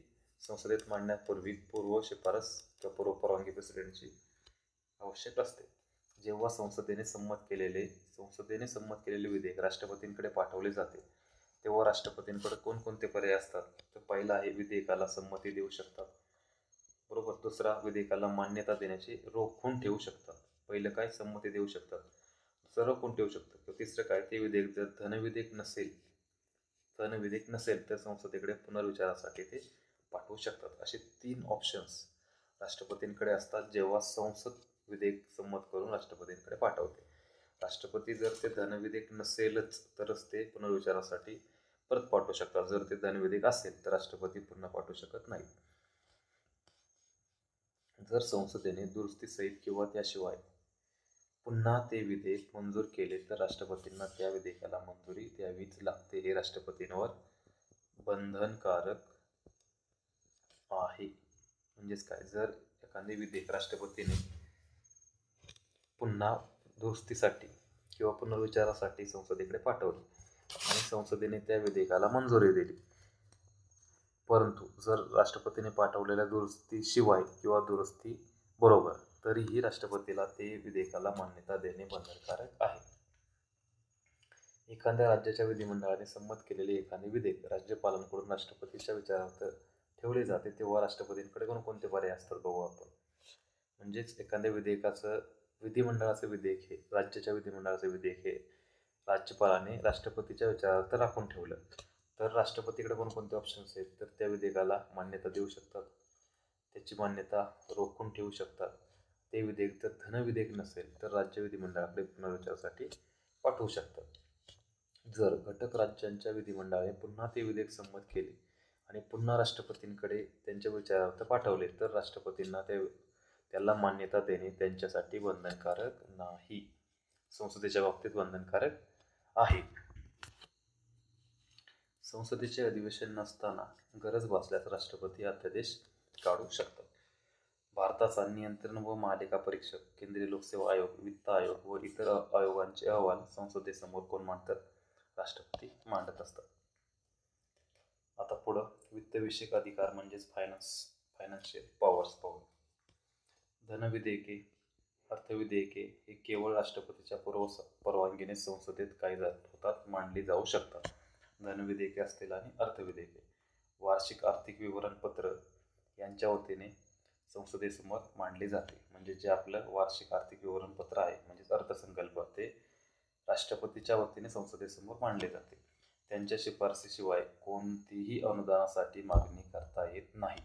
संसदेत मांडण्यापूर्वी पूर्व शिफारस किंवा पूर्व परवानगी प्रेसिडेंटची आवश्यक असते. जेव्हा संसदेने संमत केलेले विधेयक राष्ट्रपतींकडे पाठवले जाते तेव्हा राष्ट्रपतींकडे कोणकोणते पर्याय असतात? तर पहिला आहे विधेयकाला संमती देऊ शकतात. बरोबर. दुसरा, विधेयकाला मान्यता देण्याचे रोखून ठेवू शकतात. पहिलं काय? संमती देऊ शकतात. दुसरं रोखून ठेवू शकतात. तिसरं काय? ते विधेयक जर धनविधेयक नसेल तर संसदेकडे पुनर्विचारासाठी ते पाठवू शकतात. असे 3 ऑप्शन्स राष्ट्रपतींकडे असतात जेव्हा संसद विधेयक संमत करून राष्ट्रपतींकडे पाठवते. राष्ट्रपती जर ते धनविधेयक नसेलच तरच ते पुनर्विचारासाठी परत पाठवू शकतात. जर ते धनविधेयक असेल तर राष्ट्रपती पुन्हा पाठवू शकत नाही. जर संसदेने दुरुस्तीसहित किंवा त्याशिवाय पुन्हा ते विधेयक मंजूर केले तर राष्ट्रपतींना त्या विधेयकाला मंजुरी द्यावीच लागते. हे राष्ट्रपतींवर बंधनकारक आहे. म्हणजेच काय, जर एखादे विधेयक राष्ट्रपतीने पुन्हा दुरुस्तीसाठी किंवा पुनर्विचारासाठी संसदेकडे पाठवले आणि संसदेने त्या विधेयकाला मंजुरी दिली, परंतु जर राष्ट्रपतीने पाठवलेल्या दुरुस्तीशिवाय किंवा दुरुस्ती बरोबर तरीही राष्ट्रपतीला ते विधेयकाला मान्यता देणे बंधनकारक आहे. एखाद्या राज्याच्या विधिमंडळाने संमत केलेले एखादे विधेयक राज्यपालांकडून राष्ट्रपतीच्या विचारार्थ ठेवले जाते तेव्हा राष्ट्रपतींकडे कोणकोणते पर्याय असतात बघू आपण. म्हणजेच एखाद्या विधिमंडळाचं विधेयक हे राज्याच्या विधिमंडळाचं विधेयक हे राज्यपालाने राष्ट्रपतीच्या विचारार्थ राखून ठेवलं तर राष्ट्रपतीकडे कोणकोणते ऑप्शन्स आहेत, तर त्या विधेयकाला मान्यता देऊ शकतात, त्याची मान्यता रोखून ठेवू शकतात. ते विधेयक जर धनविधेयक नसेल तर राज्य विधिमंडळाकडे पुनर्विचारासाठी पाठवू शकतात. जर घटक राज्यांच्या विधिमंडळाने पुन्हा ते विधेयक संमत केले आणि पुन्हा राष्ट्रपतींकडे त्यांच्या विचारार्थ पाठवले तर राष्ट्रपतींना त्याला मान्यता देणे त्यांच्यासाठी बंधनकारक नाही. संसदेच्या बाबतीत बंधनकारक आहे. संसदेचे अधिवेशन नसताना गरज भासल्यास राष्ट्रपती अध्यादेश काढू शकतात. भारताचा नियंत्रण व मालिका परीक्षक, केंद्रीय लोकसेवा आयोग, वित्त आयोग व इतर आयोगांचे अहवाल संसदेसमोर कोण मांडतात? राष्ट्रपती मांडत असतात. आता पुढं वित्तविषयक अधिकार म्हणजेच फायनान्शियल पॉवर्स पाहू. धनविधेयके, अर्थविधेयके हे केवळ राष्ट्रपतीच्या परवानगीने संसदेत कायद्यात होतात मांडली जाऊ शकतात. धनविधेयके असतील आणि अर्थविधेयके वार्षिक आर्थिक विवरणपत्र यांच्या वतीने संसदेसमोर मांडले जाते. म्हणजे जे आपलं वार्षिक आर्थिक विवरणपत्र आहे म्हणजेच अर्थसंकल्प ते राष्ट्रपतीच्या वतीने संसदेसमोर मांडले जाते. त्यांच्या शिफारसीशिवाय कोणतीही अनुदानासाठी मागणी करता येत नाही.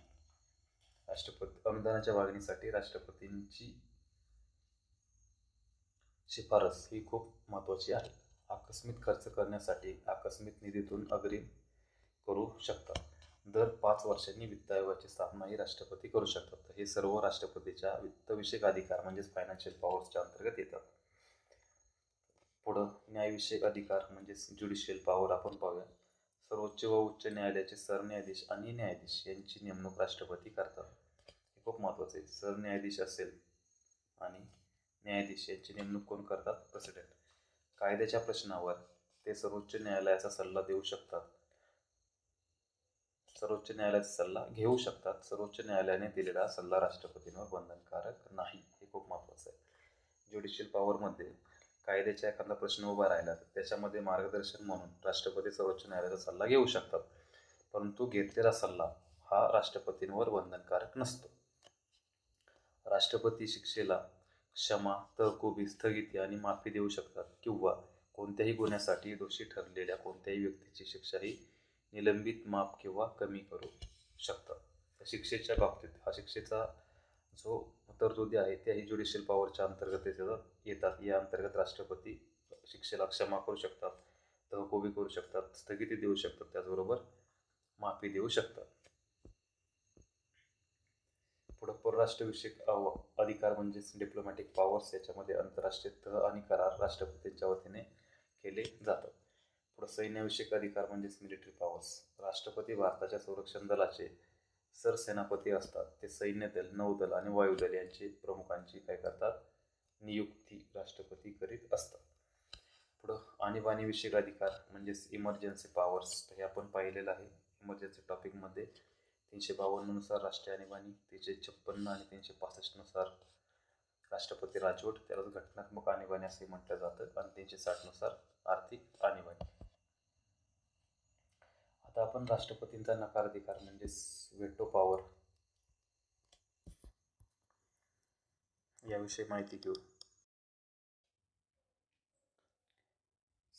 अनुदानाच्या मागणीसाठी राष्ट्रपतींची शिफारस ही खूप महत्त्वाची आहे. आकस्मिक खर्च करण्यासाठी आकस्मिक निधीतून अग्रिम करू शकतात. दर 5 वर्षांनी वित्त आयोगाची स्थापना ही राष्ट्रपती करू शकतात. हे सर्व राष्ट्रपतीच्या वित्तविषयक अधिकार म्हणजेच फायनान्शियल पॉवर्सच्या अंतर्गत येतात. पुढं न्यायविषयक अधिकार म्हणजेच ज्युडिशियल पॉवर आपण पाहूया. सर्वोच्च व उच्च न्यायालयाचे सरन्यायाधीश आणि न्यायाधीश यांची नेमणूक राष्ट्रपती करतात. हे खूप महत्त्वाचं आहे. सरन्यायाधीश असेल आणि न्यायाधीश यांची नेमणूक कोण करतात? प्रेसिडेंट. कायद्याच्या प्रश्नावर ते सर्वोच्च न्यायालयाचा सल्ला देऊ शकतात, सर्वोच्च न्यायालयाचा सल्ला घेऊ शकतात. सर्वोच्च न्यायालयाने दिलेला सल्ला राष्ट्रपतींवर बंधनकारक नाही. हे खूप महत्त्वाचं आहे. ज्युडिशियल पॉवरमध्ये कायद्याचा एखादा प्रश्न उभा राहिला तर त्याच्यामध्ये मार्गदर्शन म्हणून राष्ट्रपती सर्वोच्च न्यायालयाचा सल्ला घेऊ शकतात, परंतु घेतलेला सल्ला हा राष्ट्रपतींवर बंधनकारक नसतो. राष्ट्रपती शिक्षेला क्षमा, तहकुबी, स्थगिती आणि माफी देऊ शकतात किंवा कोणत्याही गुन्ह्यासाठी दोषी ठरलेल्या कोणत्याही व्यक्तीची शिक्षाही निलंबित, माफ किंवा कमी करू शकतात. शिक्षेच्या बाबतीत हा शिक्षेचा जो तरतुदी आहे त्याही ज्युडिशियल पॉवरच्या अंतर्गत येतात. या अंतर्गत राष्ट्रपती शिक्षेला क्षमा करू शकतात, तहकुबी करू शकतात, स्थगिती देऊ शकतात, त्याचबरोबर माफी देऊ शकतात. पुढं परराष्ट्रविषयक अधिकार म्हणजेच डिप्लोमॅटिक पॉवर्स. याच्यामध्ये आंतरराष्ट्रीय तह आणि करार राष्ट्रपतींच्या वतीने केले जातात. पुढं सैन्यविषयक अधिकार म्हणजेच मिलिटरी पॉवर्स. राष्ट्रपती भारताच्या संरक्षण दलाचे सरसेनापती असतात. ते सैन्य दल, नौदल आणि वायुदल यांचे प्रमुखांची काय करतात? नियुक्ती राष्ट्रपती करीत असतात. पुढं आणीबाणीविषयक अधिकार म्हणजेच इमर्जन्सी पॉवर्स. हे आपण पाहिलेलं आहे इमर्जन्सी टॉपिकमध्ये. 352 नुसार राष्ट्रीय आणीबाणी, 356 आणि 365 नुसार राष्ट्रपती राजवट, त्यालाच घटनात्मक आणीबाणी असे म्हटलं जातं, आणि 360 नुसार आर्थिक आणीबाणी. आता आपण राष्ट्रपतींचा नकार अधिकार म्हणजेच व्हेटो पॉवर याविषयी माहिती घेऊ.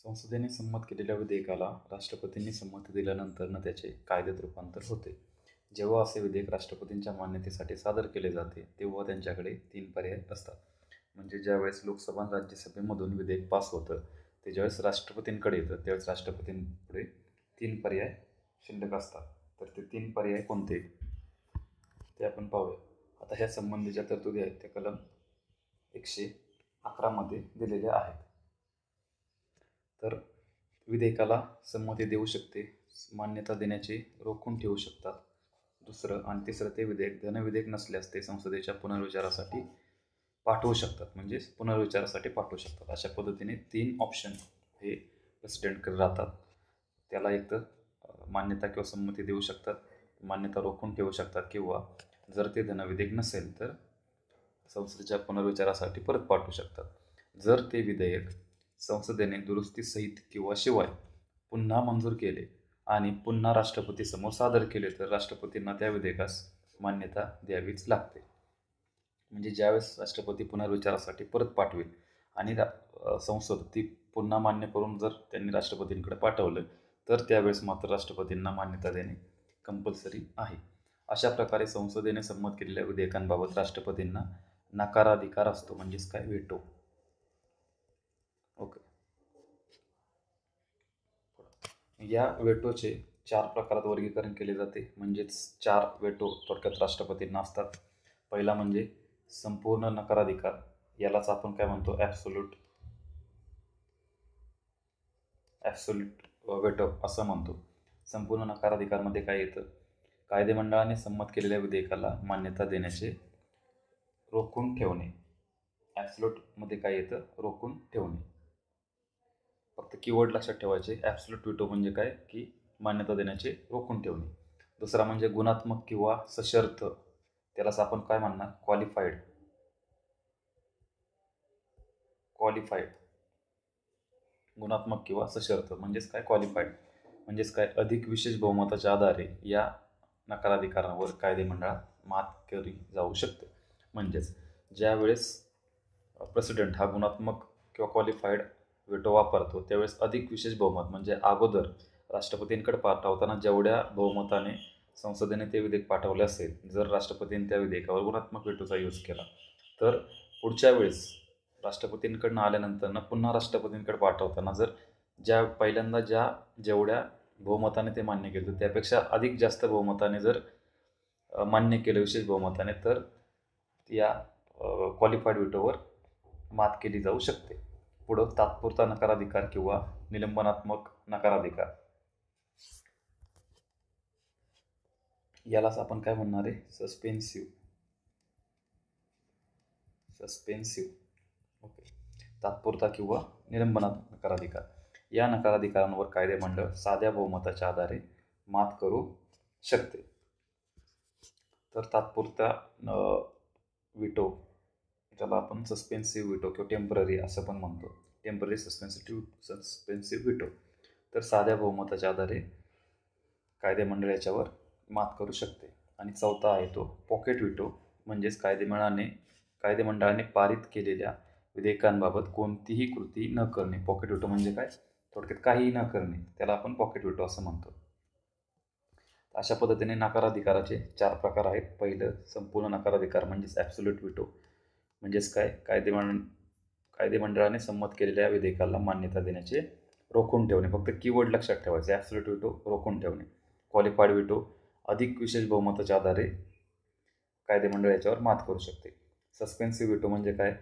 संसदेने संमत केलेल्या विधेयकाला राष्ट्रपतींनी संमती दिल्यानंतर त्याचे कायद्यात रूपांतर होते. जेव्हा असे विधेयक राष्ट्रपतींच्या मान्यतेसाठी सादर केले जाते तेव्हा त्यांच्याकडे 3 पर्याय असतात. म्हणजे ज्यावेळेस लोकसभा आणि राज्यसभेमधून विधेयक पास होतं ते ज्यावेळेस राष्ट्रपतींकडे येतं त्यावेळेस राष्ट्रपतींपुढे 3 पर्याय शिल्लक असतात. तर ते 3 पर्याय कोणते ते आपण पाहूया. आता ह्या संबंधीच्या तरतुदी आहेत त्या कलम 111 मध्ये दिलेल्या आहेत. तर विधेयकाला संमती देऊ शकते, मान्यता देण्याचे रोखून ठेवू शकतात. दुसरं आणि तिसरं, ते विधेयक धनविधेयक नसल्यास ते संसदेच्या पुनर्विचारासाठी पाठवू शकतात, म्हणजे पुनर्विचारासाठी पाठवू शकतात. अशा पद्धतीने 3 ऑप्शन हे प्रेसिडेंटकडे राहतात. त्याला एक तर मान्यता किंवा संमती देऊ शकतात, मान्यता रोखून ठेवू शकतात, किंवा जर ते धनविधेयक नसेल तर संसदेच्या पुनर्विचारासाठी परत पाठवू शकतात. जर ते विधेयक संसदेने दुरुस्तीसहित किंवा शिवाय पुन्हा मंजूर केले आणि पुन्हा राष्ट्रपतीसमोर सादर केले तर राष्ट्रपतींना त्या विधेयकास मान्यता द्यावीच लागते. म्हणजे ज्यावेळेस राष्ट्रपती पुनर्विचारासाठी परत पाठवेल आणि संसद ती पुन्हा मान्य करून जर त्यांनी राष्ट्रपतींकडे पाठवलं तर त्यावेळेस मात्र राष्ट्रपतींना मान्यता देणे कंपल्सरी आहे. अशा प्रकारे संसदेने संमत केलेल्या विधेयकांबाबत राष्ट्रपतींना नकाराधिकार असतो, म्हणजेच काय, व्हेटो. ओके. या व्हेटोचे 4 प्रकारात वर्गीकरण केले जाते, म्हणजेच 4 व्हेटो थोडक्यात राष्ट्रपतींना असतात. पहिला म्हणजे संपूर्ण नकाराधिकार, यालाच आपण काय म्हणतो, ॲब्सोल्यूट व्हेटो असं म्हणतो. संपूर्ण नकाराधिकारमध्ये काय येतं, कायदेमंडळाने संमत केलेल्या विधेयकाला मान्यता देण्याचे रोखून ठेवणे. ॲब्सोल्यूटमध्ये काय येतं, रोखून ठेवणे. फक्त कीवर्ड लक्षात ठेवायचे. ॲब्सोल्यूट व्हेटो म्हणजे काय, की मान्यता देण्याचे रोखून ठेवणे. दुसरा म्हणजे गुणात्मक किंवा सशर्त, त्यालाच आपण काय म्हणणार, क्वालिफाईड. गुणात्मक किंवा सशर्त म्हणजेच काय, क्वालिफाईड म्हणजेच काय, अधिक विशेष बहुमताच्या आधारे या नकाराधिकारांवर कायदेमंडळात मात केली जाऊ शकते. म्हणजेच ज्यावेळेस प्रेसिडेंट हा गुणात्मक किंवा क्वालिफाईड व्हेटो वापरतो त्यावेळेस अधिक विशेष बहुमत, म्हणजे अगोदर राष्ट्रपतींकडे पाठवताना जेवढ्या बहुमताने संसदेने ते विधेयक पाठवले असेल, जर राष्ट्रपतींनी त्या विधेयकावर गुणात्मक व्हेटोचा यूज केला तर पुढच्या वेळेस राष्ट्रपतींकडनं आल्यानंतर पुन्हा राष्ट्रपतींकडे पाठवताना जर पहिल्यांदा जेवढ्या बहुमताने ते मान्य केलं त्यापेक्षा अधिक जास्त बहुमताने जर मान्य केलं विशेष बहुमताने, तर या क्वालिफाईड व्हेटोवर मात केली जाऊ शकते. पुढं तात्पुरता नकाराधिकार किंवा निलंबनात्मक नकाराधिकार, यालाच आपण काय म्हणणार आहे, सस्पेन्सिव्ह. ओके. तात्पुरता किंवा निलंबनात्मक नकाराधिकार, या नकाराधिकारांवर कायदेमंडळ साध्या बहुमताच्या आधारे मात करू शकते. तर तात्पुरता व्हेटो, ज्याला आपण सस्पेन्सिव्ह व्हेटो किंवा टेम्पररी असं पण म्हणतो, टेम्पररी सस्पेन्सिव्ह व्हेटो, तर साध्या बहुमताच्या आधारे कायदेमंडळ याच्यावर मात करू शकते. आणि चौथा आहे तो पॉकेट व्हेटो, म्हणजेच कायदेमंडळाने पारित केलेल्या विधेयकांबाबत कोणतीही कृती न करणे. पॉकेट व्हेटो म्हणजे काय, थोडक्यात काहीही न करणे, त्याला आपण पॉकेट व्हेटो असं म्हणतो. अशा पद्धतीने नकाराधिकाराचे 4 प्रकार आहेत. पहिलं संपूर्ण नकाराधिकार म्हणजेच ॲब्सोल्यूट व्हेटो, म्हणजेच काय, कायदेमंडळाने संमत केलेल्या विधेयकाला मान्यता देण्याचे रोखून ठेवणे. फक्त कीवर्ड लक्षात ठेवायचे, ॲब्सोल्यूट व्हेटो रोखून ठेवणे. क्वालिफाईड व्हेटो, अधिक विशेष बहुमताच्या आधारे कायदेमंडळ याच्यावर मात करू शकते. सस्पेन्सिव्ह व्हेटो म्हणजे काय,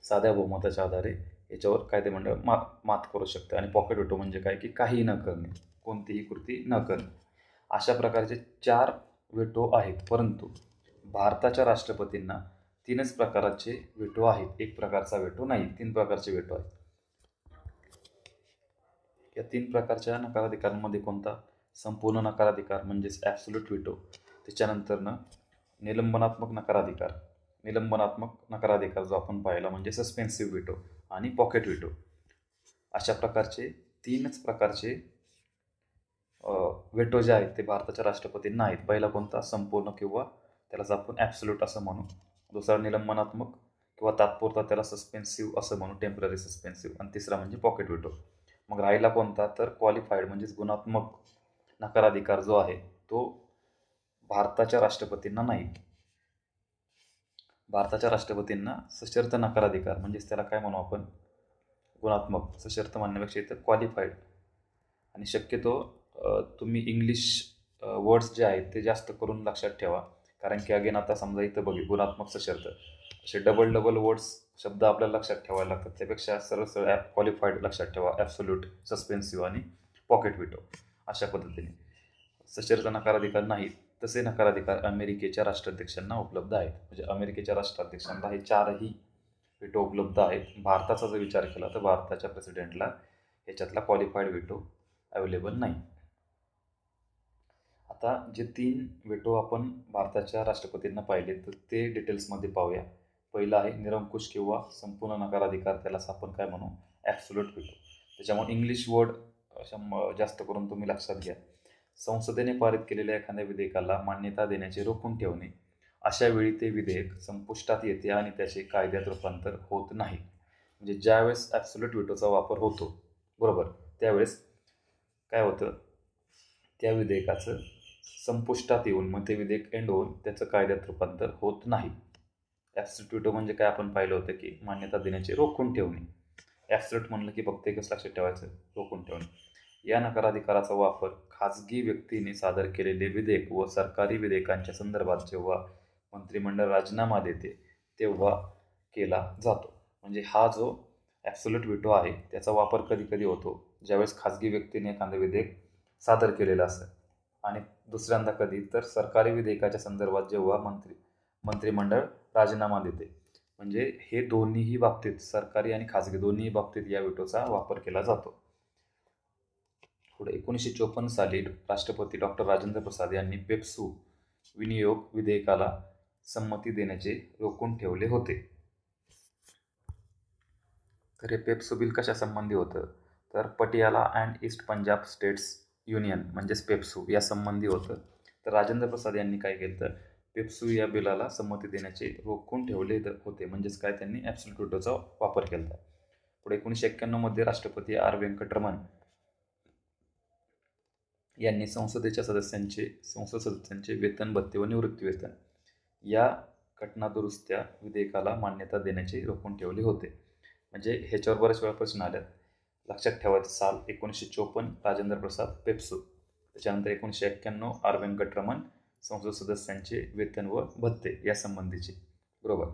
साध्या बहुमताच्या आधारे याच्यावर कायदेमंडळ मात करू शकते. आणि पॉकेट व्हेटो म्हणजे काय, की काही न करणे, कोणतीही कृती न करणे. अशा प्रकारचे 4 व्हेटो आहेत. परंतु भारताच्या राष्ट्रपतींना 3च प्रकारचे व्हेटो आहेत. एक प्रकारचा व्हेटो नाही, 3 प्रकारचे व्हेटो आहेत. या 3 प्रकारच्या नकाराधिकारांमध्ये कोणता, संपूर्ण नकाराधिकार म्हणजेच ॲब्सोल्यूट व्हेटो, त्याच्यानंतरनं निलंबनात्मक नकाराधिकार जो आपण पाहिला म्हणजे सस्पेन्सिव्ह व्हेटो, आणि पॉकेट व्हेटो. अशा प्रकारचे 3च प्रकारचे व्हेटो जे आहेत ते भारताच्या राष्ट्रपतींना आहेत. पहिला कोणता, संपूर्ण किंवा त्यालाच आपण ॲब्सोल्यूट असं म्हणू. दुसरा निलंबनात्मक किंवा तात्पुरता, त्याला सस्पेन्सिव्ह असं म्हणू, टेम्पररी सस्पेन्सिव्ह. आणि तिसरा म्हणजे पॉकेट व्हेटो. मग राहिला कोणता, तर क्वालिफाईड म्हणजेच गुणात्मक नकाराधिकार जो आहे तो भारताच्या राष्ट्रपतींना नाही. भारताच्या राष्ट्रपतींना सशर्त नकाराधिकार, म्हणजेच त्याला काय म्हणू आपण, गुणात्मक, सशर्त म्हणण्यापेक्षा इथं क्वालिफाईड. आणि शक्यतो तुम्ही इंग्लिश वर्ड्स जे आहेत ते जास्त करून लक्षात ठेवा, कारण की अगेन आता समजा इथं गुणात्मक, सशर्त असे डबल वर्ड्स शब्द आपल्याला लक्षात ठेवायला लागतात. त्यापेक्षा सरळ सरळ क्वालिफाईड लक्षात ठेवा, ॲब्सोल्यूट, सस्पेन्सिव्ह आणि पॉकेट व्हिटो अशा पद्धतीने. सशर्त नकाराधिकार नाही, तसे नकाराधिकार अमेरिकेच्या राष्ट्राध्यक्षांना उपलब्ध आहेत. म्हणजे अमेरिकेच्या राष्ट्राध्यक्षांना हे 4ही व्हिटो उपलब्ध आहेत. भारताचा जर विचार केला तर भारताच्या प्रेसिडेंटला ह्याच्यातला क्वालिफाईड व्हिटो अवेलेबल नाही. आता जे 3 व्हिटो आपण भारताच्या राष्ट्रपतींना पाहिले तर ते डिटेल्समध्ये पाहूया. पहिला आहे निरंकुश किंवा संपूर्ण नकाराधिकार, त्यालाच आपण काय म्हणू, ॲब्सोल्यूट व्हिटो. त्याच्यामुळे इंग्लिश वर्ड जास्त करून तुम्ही लक्षात घ्या. संसदेने पारित केलेल्या एखाद्या विधेयकाला मान्यता देण्याचे रोखून ठेवणे, अशा वेळी ते विधेयक संपुष्टात येते आणि त्याचे कायद्यात रूपांतर होत नाही. म्हणजे ज्यावेळेस ॲब्सोल्यूट व्हिटोचा वापर होतो, बरोबर, त्यावेळेस काय होतं, त्या विधेयकाचं संपुष्टात येऊन मग ते विधेयक एंड होऊन त्याचं कायद्यात रूपांतर होत नाही. ॲब्सोल्यूट व्हिटो म्हणजे काय आपण पाहिलं होतं की मान्यता देण्याचे रोखून ठेवणे. ॲब्सोल्यूट म्हणलं की फक्त एकच लक्षात ठेवायचं, रोखून ठेवणे. या नकाराधिकाराचा वापर खाजगी व्यक्तीने सादर केलेले विधेयक व सरकारी विधेयकांच्या संदर्भात जेव्हा मंत्रिमंडळ राजीनामा देते तेव्हा केला जातो. म्हणजे हा जो ॲब्सोल्यूट व्हिटो आहे त्याचा वापर कधी कधी होतो ज्यावेळेस खाजगी व्यक्तीने एखादं विधेयक सादर केलेलं असतं, आणि दुसऱ्यांदा कधी तर सरकारी विधेयकाच्या संदर्भात जेव्हा मंत्रिमंडळ राजीनामा देते. म्हणजे हे दोन्हीही बाबतीत, सरकारी आणि खाजगी दोन्ही बाबतीत या व्हिटोचा वापर केला जातो. पुढे 1954 साली राष्ट्रपती डॉक्टर राजेंद्र प्रसाद यांनी पेप्सू विनियोग विधेयकाला संमती देण्याचे रोखून ठेवले होते. तर हे पेप्सू बिल कशा संबंधी होतं, तर Patiala and east Punjab states union म्हणजेच पेप्सू या संबंधी होतं. तर राजेंद्र प्रसाद यांनी काय केलं तर पेप्सू या बिलाला संमती देण्याचे रोखून ठेवले होते. म्हणजेच काय, त्यांनी ॲब्सोल्यूट व्हिटोचा वापर केला होता. पुढे 1991 मध्ये राष्ट्रपती आर व्यंकटरमण यांनी संसद सदस्यांचे वेतन, भत्ते व निवृत्ती वेतन या घटनादुरुस्त्या विधेयकाला मान्यता देण्याचे रोखून ठेवले होते. म्हणजे ह्याच्यावर बऱ्याच वेळा प्रश्न आल्यात, लक्षात ठेवायचं. साल 1954 राजेंद्र प्रसाद पेप्सू, त्याच्यानंतर 1991 आर व्यंकटरमण संसद सदस्यांचे वेतन व भत्ते या संबंधीचे, बरोबर.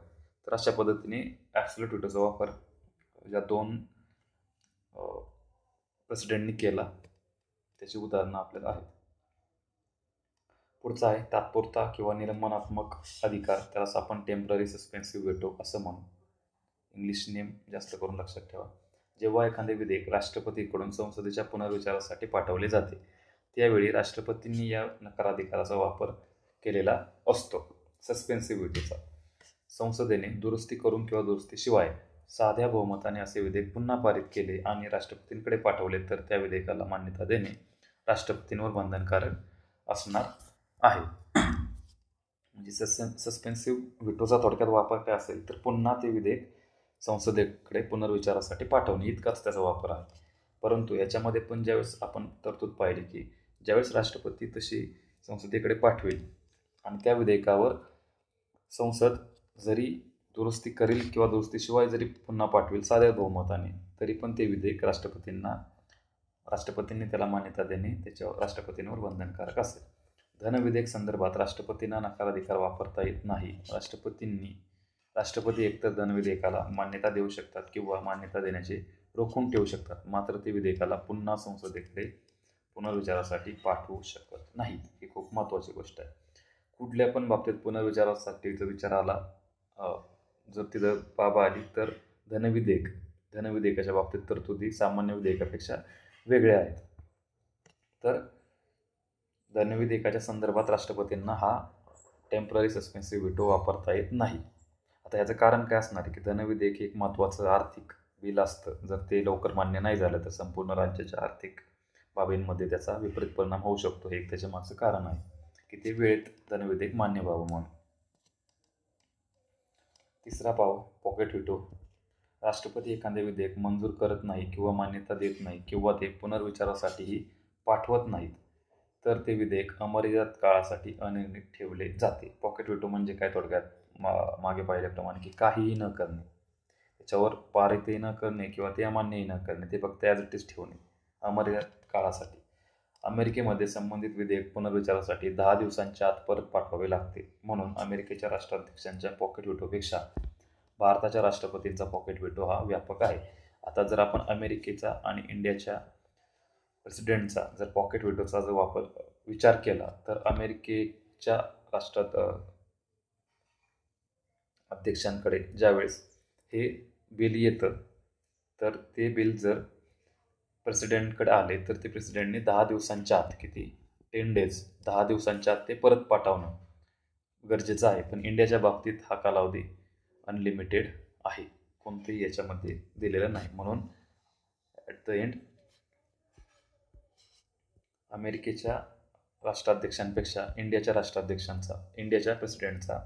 तर अशा पद्धतीने ॲब्सोल्यूट व्हिटोचा वापर ज्या 2 प्रेसिडेंटनी केला त्याची उदाहरणं आपल्याला आहेत. पुढचा आहे तात्पुरता किंवा निलंबनात्मक अधिकार, त्यालाच आपण टेम्पररी सस्पेन्सिव्ह व्हिटो असं म्हणू. इंग्लिश नेम जास्त करून लक्षात ठेवा. जेव्हा एखादे विधेयक राष्ट्रपतीकडून संसदेच्या पुनर्विचारासाठी पाठवले जाते त्यावेळी राष्ट्रपतींनी या नकाराधिकाराचा वापर केलेला असतो, सस्पेन्सिव्ह व्हिटोचा. संसदेने दुरुस्ती करून किंवा दुरुस्तीशिवाय साध्या बहुमताने असे विधेयक पुन्हा पारित केले आणि राष्ट्रपतींकडे पाठवले तर त्या विधेयकाला मान्यता देणे राष्ट्रपतींवर बंधनकारक असणार आहे. म्हणजे सस्पेन्सिव्ह व्हिटोचा थोडक्यात वापर काय असेल तर पुन्हा ते विधेयक संसदेकडे पुनर्विचारासाठी पाठवणे इतकाच त्याचा वापर आहे. परंतु याच्यामध्ये पण ज्यावेळेस आपण तरतूद पाहिली की ज्यावेळेस राष्ट्रपती तशी संसदेकडे पाठवेल आणि त्या विधेयकावर संसद जरी दुरुस्ती करेल किंवा दुरुस्तीशिवाय जरी पुन्हा पाठवेल साध्या बहुमताने, तरी पण ते विधेयक राष्ट्रपतींनी त्याला मान्यता देणे त्याच्यावर राष्ट्रपतींवर बंधनकारक असेल. धनविधेयक संदर्भात राष्ट्रपतींना नकाराधिकार वापरता येत नाही. राष्ट्रपती एकतर धनविधेयकाला मान्यता देऊ शकतात किंवा मान्यता देण्याचे रोखून ठेवू शकतात, मात्र ते विधेयकाला पुन्हा संसदेकडे पुनर्विचारासाठी पाठवू शकत नाहीत. ही खूप महत्त्वाची गोष्ट आहे. कुठल्या पण बाबतीत पुनर्विचारासाठी जर विचार आला, जर तिथं बाबा आली तर धनविधेयकाच्या बाबतीत तरतुदी सामान्य विधेयकापेक्षा वेगळ्या आहेत. तर धनविधेयकाच्या संदर्भात राष्ट्रपतींना हा टेम्पररी सस्पेन्सिव्ह व्हिटो वापरता येत नाही. आता याचं कारण काय असणार आहे की धनविधेयक हे एक महत्त्वाचं आर्थिक बिल असतं. जर ते लवकर मान्य नाही झालं तर संपूर्ण राज्याच्या आर्थिक बाबींमध्ये त्याचा विपरीत परिणाम होऊ शकतो. हे एक त्याच्या मागचं कारण आहे की ते वेळेत धनविधेयक मान्य व्हावं म्हणून. तिसरा पॉकेट व्हिटो. राष्ट्रपती एखादे विधेयक मंजूर करत नाही किंवा मान्यता देत नाही किंवा ते पुनर्विचारासाठीही पाठवत नाहीत तर ते विधेयक अमर्यादित काळासाठी अनिर्णित ठेवले जाते. पॉकेट व्हिटो म्हणजे काय, थोडक्यात मागे पाहिल्याप्रमाणे की काहीही न करणे, त्याच्यावर पारितही न करणे किंवा ते अमान्यही न करणे, ते फक्त ॲज इट इज ठेवणे अमर्यादित काळासाठी. अमेरिकेमध्ये संबंधित विधेयक पुनर्विचारासाठी 10 दिवसांच्या आत परत पाठवावे लागते. म्हणून अमेरिकेच्या राष्ट्राध्यक्षांच्या पॉकेट व्हेटोपेक्षा भारताच्या राष्ट्रपतींचा पॉकेट व्हेटो हा व्यापक आहे. आता जर आपण अमेरिकेचा आणि इंडियाच्या प्रेसिडेंटचा जर पॉकेट व्हेटोचा जर विचार केला तर अमेरिकेच्या राष्ट्रात अध्यक्षांकडे ज्यावेळेस हे बिल येतं तर ते बिल जर प्रेसिडेंटकडे आले तर ते प्रेसिडेंटने 10 दिवसांच्या आत 10 डेज 10 दिवसांच्या आत ते परत पाठवणं गरजेचं आहे. पण इंडियाच्या बाबतीत हा कालावधी अनलिमिटेड आहे, कोणतेही याच्यामध्ये दिलेलं नाही. म्हणून ॲट द एंड अमेरिकेच्या राष्ट्राध्यक्षांपेक्षा इंडियाच्या प्रेसिडेंटचा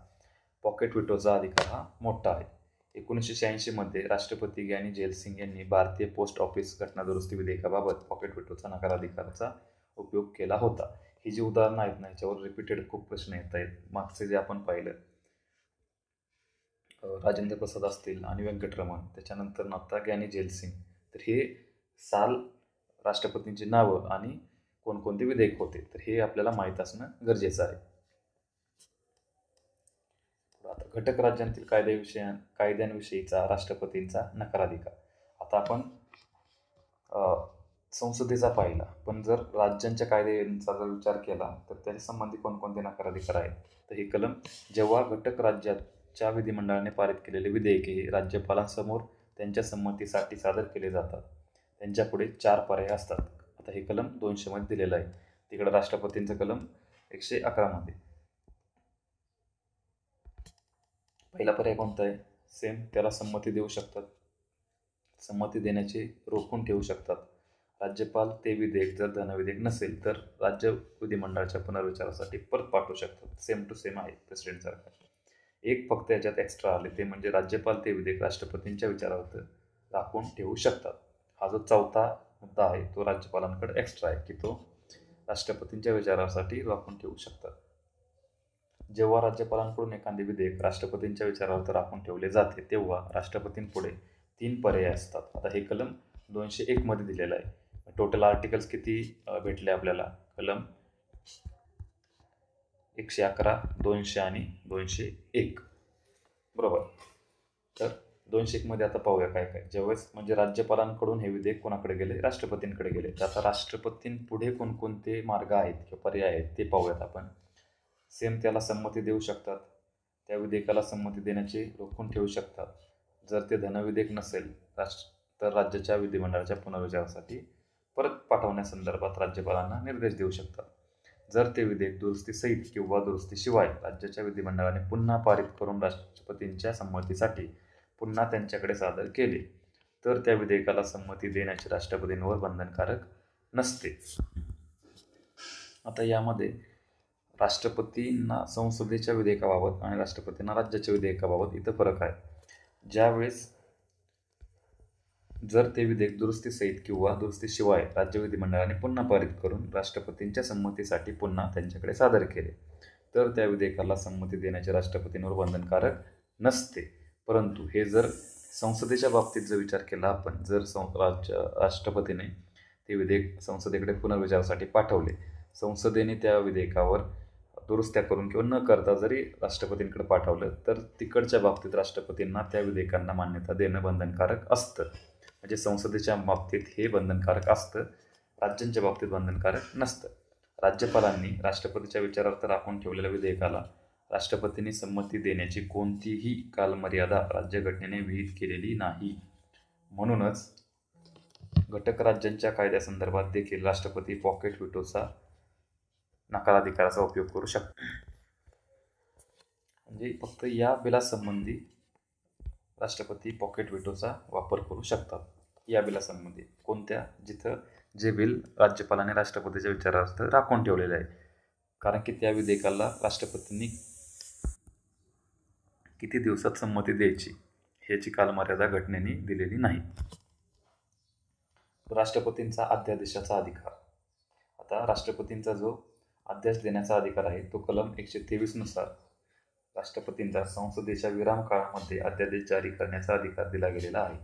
पॉकेट व्हेटोचा अधिकार हा मोठा आहे. 1986 राष्ट्रपती ज्ञानी झैल सिंग यांनी भारतीय पोस्ट ऑफिस घटना दुरुस्ती विधेयकाबाबत पॉकेट व्हेटोचा नकाराधिकाराचा उपयोग केला होता. ही जी उदाहरणं आहेत ना, याच्यावर रिपीटेड खूप प्रश्न येत आहेत. मागचे जे आपण पाहिलं राजेंद्र प्रसाद असतील आणि व्यंकटरमण, त्याच्यानंतर आता ज्ञानी झैल सिंग, तर हे साल, राष्ट्रपतींची नावं आणि कोणकोणते विधेयक होते तर हे आपल्याला माहीत असणं गरजेचं आहे. आता घटक राज्यांतील कायद्यांविषयीचा राष्ट्रपतींचा नकाराधिकार. आता आपण संसदेचा पाहिला, पण जर राज्यांच्या कायद्यांचा जर विचार केला तर त्याच्या संबंधी कोणकोणते नकाराधिकार आहेत तर हे कलम, जेव्हा घटक राज्याच्या विधिमंडळाने पारित केलेले विधेयक हे राज्यपालांसमोर त्यांच्या संमतीसाठी सादर केले जातात, त्यांच्यापुढे 4 पर्याय असतात. आता हे कलम 200 मध्ये दिलेलं आहे. तिकडे राष्ट्रपतींचं कलम 111 मध्ये. पहिला पर्याय कोणता आहे? सेम, त्याला संमती देऊ शकतात, संमती देण्याचे रोखून ठेवू शकतात. राज्यपाल ते विधेयक जर धनविधेयक नसेल तर राज्य विधिमंडळाच्या पुनर्विचारासाठी परत पाठवू शकतात. सेम टू सेम आहे प्रेसिडेंटसारखं. एक फक्त याच्यात एक्स्ट्रा आले, ते म्हणजे राज्यपाल ते विधेयक राष्ट्रपतींच्या विचारार्थ राखून ठेवू शकतात. हा जो 4था मुद्दा आहे तो राज्यपालांकडे एक्स्ट्रा आहे की तो राष्ट्रपतींच्या विचारासाठी राखून ठेवू शकतात. जेव्हा राज्यपालांकडून एखादे विधेयक राष्ट्रपतींच्या विचारार्थ राखून ठेवले जाते तेव्हा राष्ट्रपतींपुढे 3 पर्याय असतात. आता हे कलम 201 मध्ये दिलेलं आहे. टोटल आर्टिकल्स किती भेटले आपल्याला? कलम 111, 200 आणि 201, बरोबर. तर 201 मध्ये आता पाहूया काय काय. ज्यावेळेस म्हणजे राज्यपालांकडून हे विधेयक कोणाकडे गेले? राष्ट्रपतींकडे गेले. तर आता राष्ट्रपतींपुढे कोणकोणते मार्ग आहेत किंवा पर्याय आहेत ते पाहूयात आपण. सेम, त्याला संमती देऊ शकतात, त्या विधेयकाला संमती देण्याचे रोखून ठेवू शकतात. जर ते धनविधेयक नसेल तर राज्याच्या विधिमंडळाच्या पुनर्विचारासाठी परत पाठवण्यासंदर्भात राज्यपालांना निर्देश देऊ शकतात. जर ते विधेयक दुरुस्तीसहित किंवा दुरुस्तीशिवाय राज्याच्या विधिमंडळाने पुन्हा पारित करून राष्ट्रपतींच्या संमतीसाठी पुन्हा त्यांच्याकडे सादर केले तर त्या विधेयकाला संमती देण्याचे राष्ट्रपतींवर बंधनकारक नसते. आता यामध्ये राष्ट्रपतींना संसदेच्या विधेयकाबाबत आणि राष्ट्रपतींना राज्याच्या विधेयकाबाबत इथं फरक आहे. ज्यावेळेस जर ते विधेयक दुरुस्तीसहित किंवा दुरुस्तीशिवाय राज्य विधिमंडळाने पुन्हा पारित करून राष्ट्रपतींच्या संमतीसाठी पुन्हा त्यांच्याकडे सादर केले तर त्या विधेयकाला संमती देण्याचे राष्ट्रपतींवर बंधनकारक नसते. परंतु हे जर संसदेच्या बाबतीत जर विचार केला आपण, जर राष्ट्रपतीने ते विधेयक संसदेकडे पुनर्विचारासाठी पाठवले, संसदेने त्या विधेयकावर दुरुस्त्या करून किंवा न करता जरी राष्ट्रपतींकडे पाठवलं तर तिकडच्या बाबतीत राष्ट्रपतींना त्या विधेयकांना मान्यता देणं बंधनकारक असतं. म्हणजे संसदेच्या बाबतीत हे बंधनकारक असतं, राज्यांच्या बाबतीत बंधनकारक नसतं. राज्यपालांनी राष्ट्रपतीच्या विचारार्थ राखून ठेवलेल्या विधेयकाला राष्ट्रपतींनी संमती देण्याची कोणतीही कालमर्यादा राज्यघटनेने विहित केलेली नाही. म्हणूनच घटक राज्यांच्या कायद्यासंदर्भात देखील राष्ट्रपती पॉकेट व्हेटोचा नकाराधिकाराचा उपयोग करू शकतात. म्हणजे फक्त या बिलासंबंधी राष्ट्रपती पॉकेट व्हेटोचा वापर करू शकतात. या बिलासंबंधी कोणत्या? जिथं जे बिल राज्यपालाने राष्ट्रपतीच्या विचारार्थ राखून ठेवलेले आहे. कारण की त्या विधेयकाला राष्ट्रपतींनी किती दिवसात संमती द्यायची ह्याची कालमर्यादा घटनेने दिलेली नाही. राष्ट्रपतींचा अध्यादेशाचा अधिकार. आता राष्ट्रपतींचा जो अध्यादेश देण्याचा अधिकार आहे तो कलम 123 नुसार राष्ट्रपतींचा संसदेच्या विराम काळामध्ये अध्यादेश जारी करण्याचा अधिकार दिला गेलेला आहे.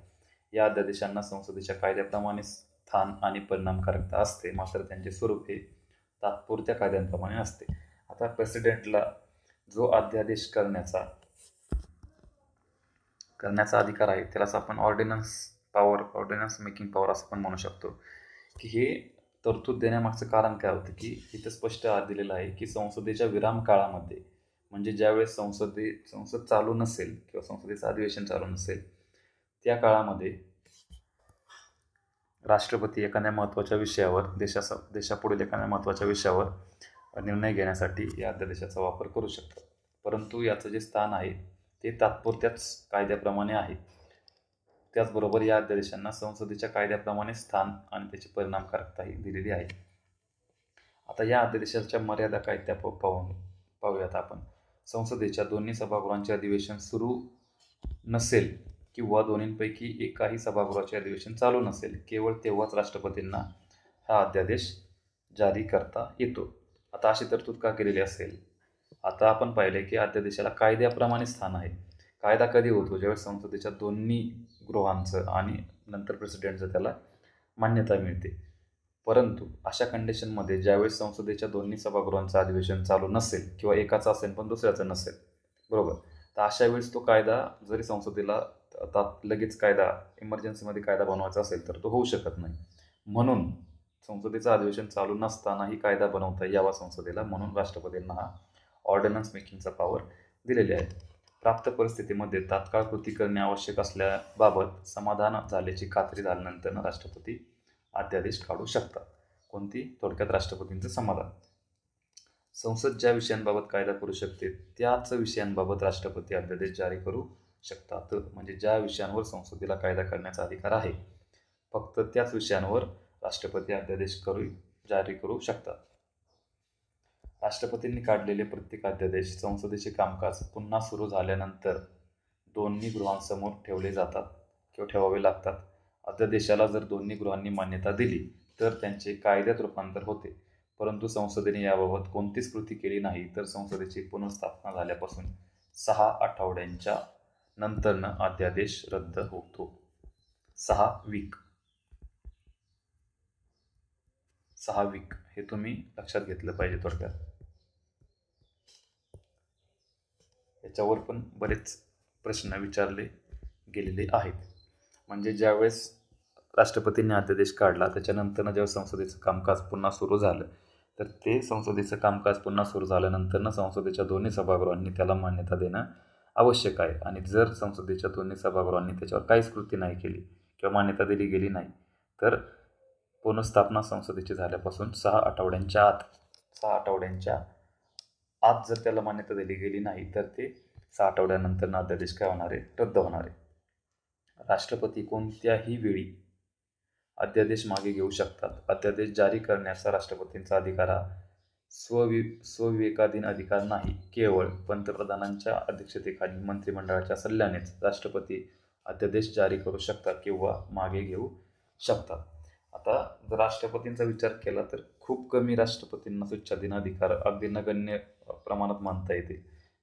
या अध्यादेशांना संसदेच्या कायद्याप्रमाणे स्थान आणि परिणामकारकता असते, मात्र त्यांचे स्वरूप हे तात्पुरत्या कायद्यांप्रमाणे असते. आता प्रेसिडेंटला जो अध्यादेश करण्याचा अधिकार आहे त्यालाच आपण ऑर्डिनन्स मेकिंग पॉवर असं पण म्हणू शकतो. की हे तरतूद देण्यामागचं कारण काय होतं की इथं स्पष्ट दिलेलं आहे की संसदेच्या विराम काळामध्ये, म्हणजे ज्यावेळेस संसद चालू नसेल किंवा संसदेचं अधिवेशन चालू नसेल त्या काळामध्ये राष्ट्रपती एखाद्या महत्त्वाच्या विषयावर देशापुढील एखाद्या महत्त्वाच्या विषयावर निर्णय घेण्यासाठी या अध्यादेशाचा वापर करू शकतात. परंतु याचं जे स्थान आहे ते तात्पुरत्याच कायद्याप्रमाणे आहे. त्याचबरोबर या अध्यादेशांना संसदेच्या कायद्याप्रमाणे स्थान आणि त्याची परिणामकारकताही दिलेली आहे. आता या अध्यादेशाच्या मर्यादा काय त्या पाहूयात आपण. संसदेच्या दोन्ही सभागृहांचे अधिवेशन सुरू नसेल किंवा दोन्हींपैकी एकाही सभागृहाचे अधिवेशन चालू नसेल, केवळ तेव्हाच राष्ट्रपतींना हा अध्यादेश जारी करता येतो. आता अशी तरतूद का केलेली असेल? आता आपण पाहिले की अध्यादेशाला कायद्याप्रमाणे स्थान आहे. कायदा कधी होतो? ज्यावेळेस संसदेच्या दोन्ही गृहांचं आणि नंतर प्रेसिडेंटचं त्याला मान्यता मिळते. परंतु अशा कंडिशनमध्ये ज्यावेळेस संसदेच्या दोन्ही सभागृहांचं अधिवेशन चालू नसेल किंवा एकाचं असेल पण दुसऱ्याचं नसेल, बरोबर, तर अशा वेळेस तो कायदा जरी संसदेला लगेच इमर्जन्सीमध्ये कायदा बनवायचा असेल तर तो होऊ शकत नाही. म्हणून संसदेचं अधिवेशन चालू नसतानाही कायदा बनवता यावा संसदेला, म्हणून राष्ट्रपतींना हा ऑर्डिनन्स मेकिंगचा पॉवर दिलेली आहे. प्राप्त परिस्थितीमध्ये तात्काळ कृती करणे आवश्यक असल्याबाबत समाधान झाल्याची खात्री झाल्यानंतर राष्ट्रपती अध्यादेश काढू शकतात. कोणती? थोडक्यात राष्ट्रपतींचं समाधान. संसद ज्या विषयांबाबत कायदा करू शकते त्याच विषयांबाबत राष्ट्रपती अध्यादेश जारी करू शकतात. म्हणजे ज्या विषयांवर संसदेला कायदा करण्याचा अधिकार आहे फक्त त्याच विषयांवर राष्ट्रपती अध्यादेश जारी करू शकतात. राष्ट्रपतींनी काढलेले प्रत्येक अध्यादेश संसदेचे कामकाज पुन्हा सुरू झाल्यानंतर दोन्ही गृहांसमोर ठेवले जातात किंवा ठेवावे लागतात. अध्यादेशाला जर दोन्ही गृहांनी मान्यता दिली तर त्यांचे कायद्यात रूपांतर होते. परंतु संसदेने याबाबत कोणतीच कृती केली नाही तर संसदेची पुनर्स्थापना झाल्यापासून 6 आठवड्यांच्या नंतरनं अध्यादेश रद्द होतो. 6 वीक हे तुम्ही लक्षात घेतलं पाहिजे. थोडक्यात याच्यावर पण बरेच प्रश्न विचारले गेलेले आहेत. म्हणजे ज्यावेळेस राष्ट्रपतींनी अध्यादेश काढला त्याच्यानंतर ज्यावेळेस संसदेचं कामकाज पुन्हा सुरू झालं तर ते संसदेचं कामकाज पुन्हा सुरू झाल्यानंतर संसदेच्या दोन्ही सभागृहांनी त्याला मान्यता देणं आवश्यक आहे. आणि जर संसदेच्या दोन्ही सभागृहांनी त्याच्यावर काहीच कृती नाही केली किंवा मान्यता दिली गेली नाही तर पुनर्स्थापना संसदेची झाल्यापासून 6 आठवड्यांच्या आत जर त्याला मान्यता दिली गेली नाही तर ते 6 आठवड्यानंतर अध्यादेश काय होणार आहे? रद्द होणार आहे. राष्ट्रपती कोणत्याही वेळी अध्यादेश मागे घेऊ शकतात. अध्यादेश जारी करण्याचा राष्ट्रपतींचा अधिकार हा स्वविवेकाधीन अधिकार नाही. केवळ पंतप्रधानांच्या अध्यक्षतेखाली मंत्रिमंडळाच्या सल्ल्यानेच राष्ट्रपती अध्यादेश जारी करू शकतात किंवा मागे घेऊ शकतात. आता जर राष्ट्रपतींचा विचार केला तर खूप कमी राष्ट्रपतींना स्वेच्छाधीन अधिकार अगदी नगण्य प्रमाणात मानता येते.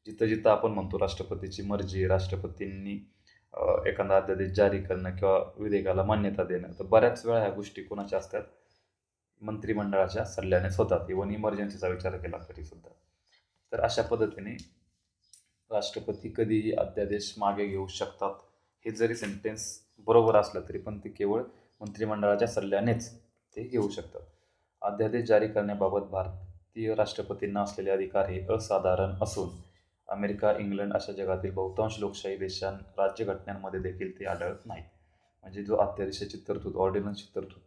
जिथं आपण म्हणतो राष्ट्रपतीची मर्जी, राष्ट्रपतींनी एखादा अध्यादेश जारी करणं किंवा विधेयकाला मान्यता देणं, तर बऱ्याच वेळा ह्या गोष्टी कोणाच्या असतात? मंत्रिमंडळाच्या सल्ल्यानेच होतात. इव्हन इमर्जन्सीचा विचार केला तरी सुद्धा. तर अशा पद्धतीने राष्ट्रपती कधीही अध्यादेश मागे घेऊ शकतात. हे जरी सेंटेन्स बरोबर असलं तरी पण ते केवळ मंत्रिमंडळाच्या सल्ल्यानेच ते घेऊ शकतात. अध्यादेश जारी करण्याबाबत भारतीय राष्ट्रपतींना असलेले अधिकार हे असाधारण असून अमेरिका, इंग्लंड अशा जगातील बहुतांश लोकशाही राज्यघटनांमध्ये देखील ते आढळत नाही. म्हणजे जो अध्यादेशाची तरतूद, ऑर्डिनन्सची तरतूद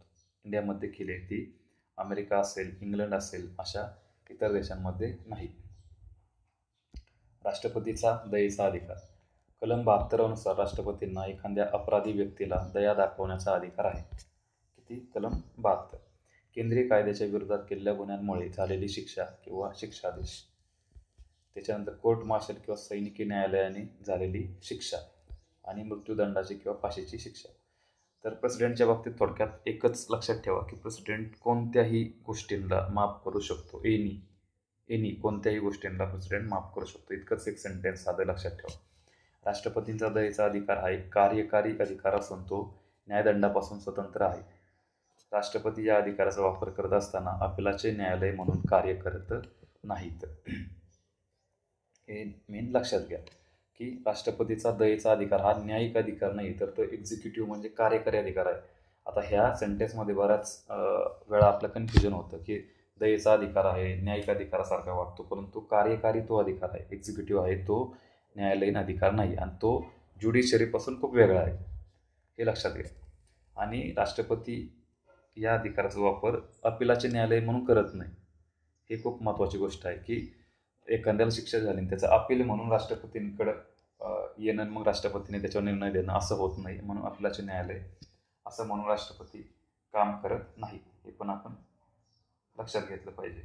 इंडियामध्ये केली आहे ती अमेरिका असेल, इंग्लंड असेल अशा इतर देशांमध्ये नाही. राष्ट्रपतीचा दयेचा अधिकार. कलम 72 नुसार राष्ट्रपतींना एखाद्या अपराधी व्यक्तीला दया दाखवण्याचा अधिकार आहे. किती? कलम 72. केंद्रीय कायद्याच्या विरोधात केलेल्या गुन्ह्यांमुळे झालेली शिक्षा किंवा शिक्षादेश. त्याच्यानंतर कोर्ट मार्शल किंवा सैनिकी न्यायालयाने झालेली शिक्षा आणि मृत्यूदंडाची किंवा फाशीची शिक्षा. तर प्रेसिडेंटच्या बाबतीत थोडक्यात एकच लक्षात ठेवा की प्रेसिडेंट कोणत्याही गोष्टींना माफ करू शकतो. एनी कोणत्याही गोष्टींना प्रेसिडेंट माफ करू शकतो. इतकंच एक सेंटेन्स साधं लक्षात ठेवा. राष्ट्रपतींचा दयेचा अधिकार हा एक कार्यकारी अधिकार असून तो न्यायदंडापासून स्वतंत्र आहे. राष्ट्रपती या अधिकाराचा वापर करत असताना अपीलाचे न्यायालय म्हणून कार्य करत नाहीत. हे मेन लक्षात घ्या की राष्ट्रपतीचा दयेचा अधिकार हा न्यायिक अधिकार नाही, तर तो एक्झिक्युटिव्ह म्हणजे कार्यकारी अधिकार आहे. आता ह्या सेंटेन्समध्ये बऱ्याच वेळा आपलं कन्फ्युजन होतं की दयेचा अधिकार आहे, न्यायिक अधिकारासारखा वाटतो, परंतु कार्यकारी तो अधिकार आहे, एक्झिक्युटिव्ह आहे तो न्यायालयीन अधिकार नाही आणि तो ज्युडिशरीपासून खूप वेगळा आहे, हे लक्षात घ्या. आणि राष्ट्रपती या अधिकाराचा वापर अपीलाचे न्यायालय म्हणून करत नाही. ही खूप महत्त्वाची गोष्ट आहे की एखाद्याला शिक्षा झाली आणि त्याचं अपील म्हणून राष्ट्रपतींकडं येणं, मग राष्ट्रपतीने त्याच्यावर निर्णय देणं असं होत नाही. म्हणून अपीलाचे न्यायालय असं म्हणून राष्ट्रपती काम करत नाही, हे पण आपण लक्षात घेतलं पाहिजे.